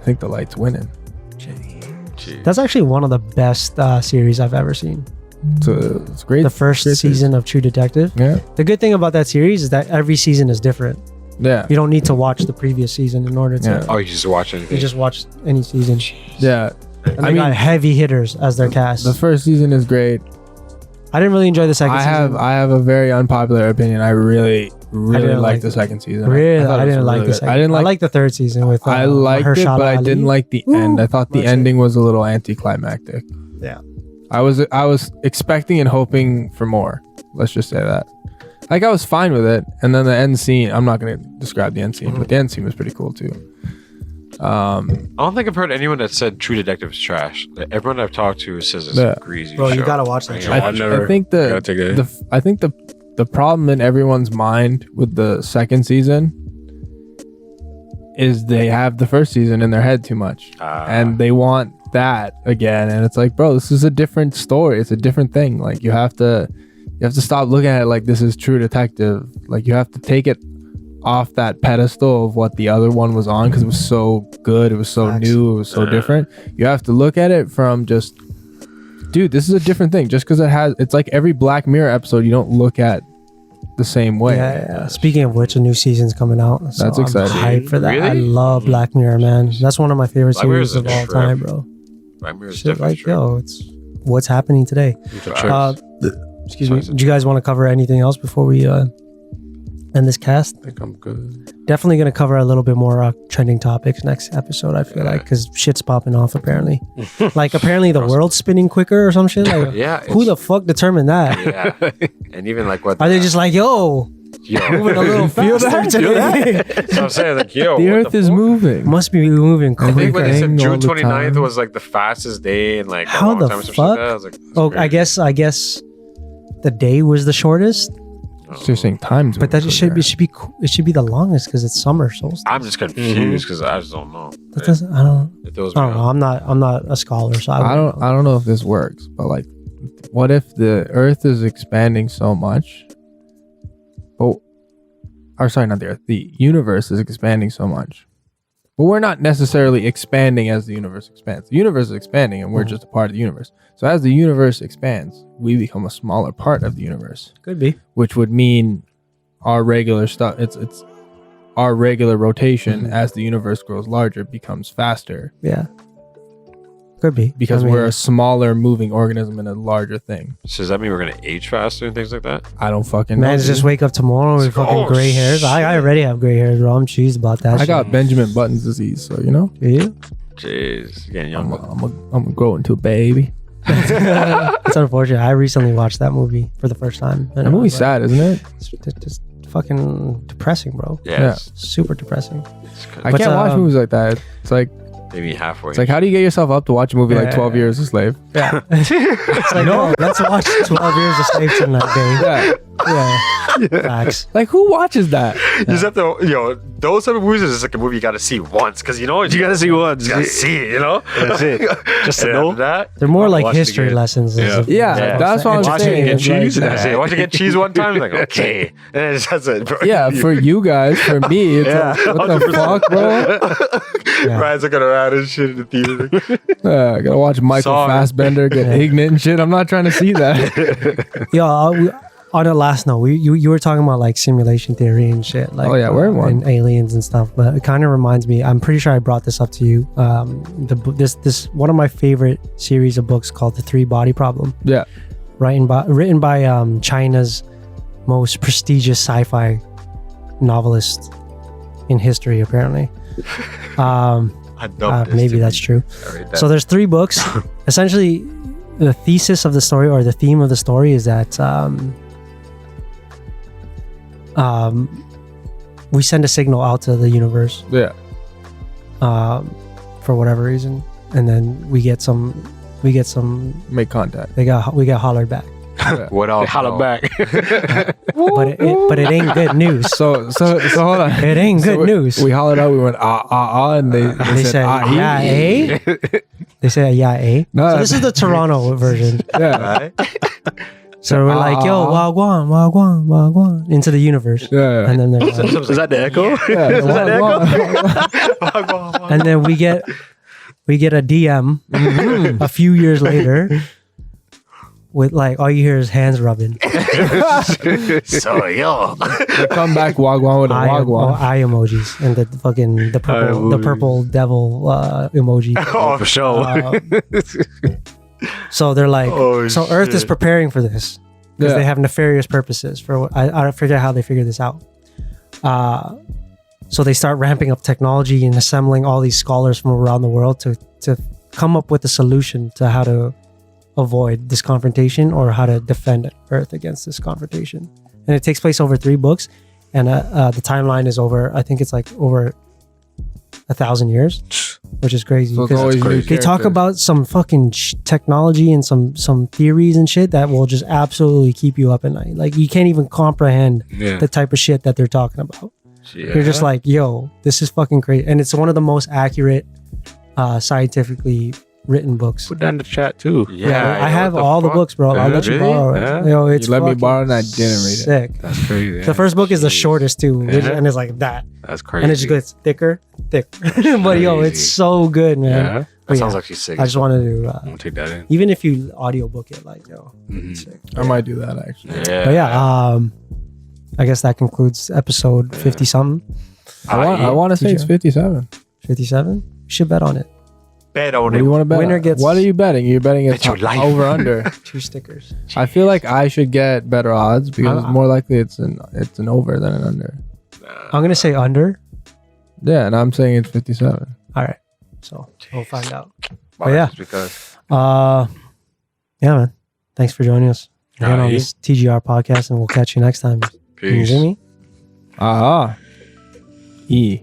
I think the light's winning. Jeez. That's actually one of the best series I've ever seen. So it's great. The first great season of True Detective. Yeah. The good thing about that series is that every season is different. Yeah. You don't need to watch the previous season in order to. Yeah. Oh, you just watch anything? You just watch any season. Yeah. And they got heavy hitters as their cast. The first season is great. I didn't really enjoy the second season. I have a very unpopular opinion. I really liked the second season. Really, thought I it was didn't like really the good. second. I didn't like the third season with. I liked it, Mahershala but I Ali. didn't like the end. I thought the That's it. ending was a little anticlimactic. Yeah. I was expecting and hoping for more. Let's just say that. Like, I was fine with it, and then the end scene. I'm not going to describe the end scene, but the end scene was pretty cool too. I don't think I've heard anyone that said True Detective is trash. Everyone I've talked to says it's a greasy Bro, show. you gotta watch that You show. gotta I, watch it. never- I think gotta take it. I think the problem in everyone's mind with the second season is they have the first season in their head too much, and they want that again. And it's like, bro, this is a different story. It's a different thing. Like, you have to stop looking at it like this is True Detective. Like, you have to take it off that pedestal of what the other one was on, because it was so good, it was so Facts. new, it was so different. You have to look at it from just, dude, this is a different thing. Just because it's like every Black Mirror episode, you don't look at the same way. Yeah. Speaking of which, a new season's coming out. So That's I'm exciting. hyped for that. Really? I love Black Mirror, man. That's one of my favorite Black Mirror's series of a all trip. time, bro. Black Mirror is Shit, definitely like, true. yo, it's what's happening today. Excuse me. Do you guys want to cover anything else before we end this cast? I think I'm good. Definitely going to cover a little bit more trending topics next episode, I feel like, because shit's popping off apparently. Like, apparently the world's spinning quicker or some shit. Like, Yeah. who the fuck determined that? Yeah. And even like what Are they just like, yo, moving a little Feel faster that? today? So I'm saying, like, yo, The what Earth is fuck? moving. Must be moving I think quick. when they said Thing all June the 29th time. was like the fastest day in like How a long the time or something like fuck? that. I was like, that's Oh, crazy. I guess the day was the shortest, So you're saying time's but that moving should be quicker. it should be the longest because it's summer solstice. I'm just confused because I just don't know. That doesn't. I don't. It throws I me don't know. off. I'm not a scholar, so I don't know if this works, but like, what if the Earth is expanding so much? Or sorry, not the Earth. The universe is expanding so much, but we're not necessarily expanding as the universe expands. The universe is expanding, and we're just a part of the universe. So as the universe expands, we become a smaller part of the universe, Could be. which would mean our regular stuff. It's our regular rotation as the universe grows larger becomes faster Yeah. Could be because I mean, we're a smaller moving organism in a larger thing. So does that mean we're gonna age faster and things like that? I don't fucking know. man. Just dude. wake up tomorrow with fucking Oh, gray hairs. I shit. already have gray hairs, bro. I'm cheesed about that. I shit. got Benjamin Button's disease, so you know, Do you? Jeez, you're getting I'm young. gonna grow into a baby. It's unfortunate. I recently watched that movie for the first time. That movie's sad, isn't it? It's just fucking depressing, bro. Yeah, Super depressing. I But, can't watch um, movies like that. It's like maybe halfway. how do you get yourself up to watch a movie like Yeah. 12 Years a Slave? Yeah. It's like, no, let's watch 12 Years a Slave tonight, babe. Yeah. Yeah. Facts. Like, who watches that? You just have to, those type of movies is just like a movie you got to see once because you gotta see once. You gotta see it, That's it. Just to And know. after that, They're more like Watch it history again. lessons. Yeah. Yeah, that's what I'm Watch it saying. get It's cheese. like- That's it. Watch it get cheese one time. Like, okay, and then that's it. Bro. Yeah, for you guys, for me, it's Yeah. like, what the fuck, bro? Ryan's looking around and shit in the theater. I gotta watch Michael Sorry. Fassbender get ignorant and shit. I'm not trying to see that. Yeah, on a last note, you were talking about like simulation theory and shit. Like, Oh, yeah, we're in one. and aliens and stuff. But it kind of reminds me. I'm pretty sure I brought this up to you. This one of my favorite series of books called The Three Body Problem. Yeah. Written by China's most prestigious sci-fi novelist in history, apparently. Maybe that's true. So there's 3 books. Essentially, the thesis of the story or the theme of the story is that we send a signal out to the universe Yeah. for whatever reason, and then we get some Make contact. we get hollered back, What else? Holla back. but it ain't good news. So hold on. It ain't good So news. We hollered out. We went and they They said said yeah, eh? They say yeah, eh? No, So this is the Toronto version. Yeah. So we're like, yo, wagwan, wagwan, wagwan, into the universe. Yeah. And then they're like, Is that the echo? Yeah. and then we get a DM a few years later with like all you hear is hands rubbing. So yo, They come back wagwan with a wagwan. eye emojis and the purple devil emoji. oh For sure. So they're like, Oh, so Earth is shit. preparing for this because Yeah. they have nefarious purposes. For I forget how they figure this out. So they start ramping up technology and assembling all these scholars from around the world to come up with a solution to how to avoid this confrontation or how to defend Earth against this confrontation. And it takes place over 3 books, and the timeline is over. I think it's like over 1,000 years, which is crazy. So it's because always new crazy. they talk characters. about some fucking technology and some theories and shit that will just absolutely keep you up at night. Like you can't even comprehend Yeah. the type of shit that they're talking about. Yeah. You're just like, yo, this is fucking great, and it's one of the most accurate, scientifically written books. Put that in the chat too. Yeah, I have what all the fuck? books, bro. I'll Yeah, let you really? borrow it. Yeah. Yo, it's You let me fucking borrow it and I didn't read it. sick. That's crazy. The first book is the Jeez. shortest too, Yeah. and it's like that, That's crazy. and it just gets thicker. But yo, it's Crazy. so good, man. Yeah. That But sounds yeah, actually sick. I just wanted to, I'm gonna take that in. even if you audiobook it, like yo, Mhm. it's sick. I might do that actually. Yeah. But yeah, I guess that concludes episode 50 something, I want to say it's 57. 57. You should bet on it. Bet on What do it. you want to bet? Winner on? gets- What are you betting? You're betting it's Bet your life. over under. 2 stickers. I feel like I should get better odds because it's more likely it's an over than an under. I'm gonna say under. Yeah, and I'm saying it's 57. All right, so we'll find out. Why? yeah. Just because. Yeah, man. Thanks for joining us again on Aye. this TGR podcast, and we'll catch you next time. Can you Peace. hear me? Aha. E.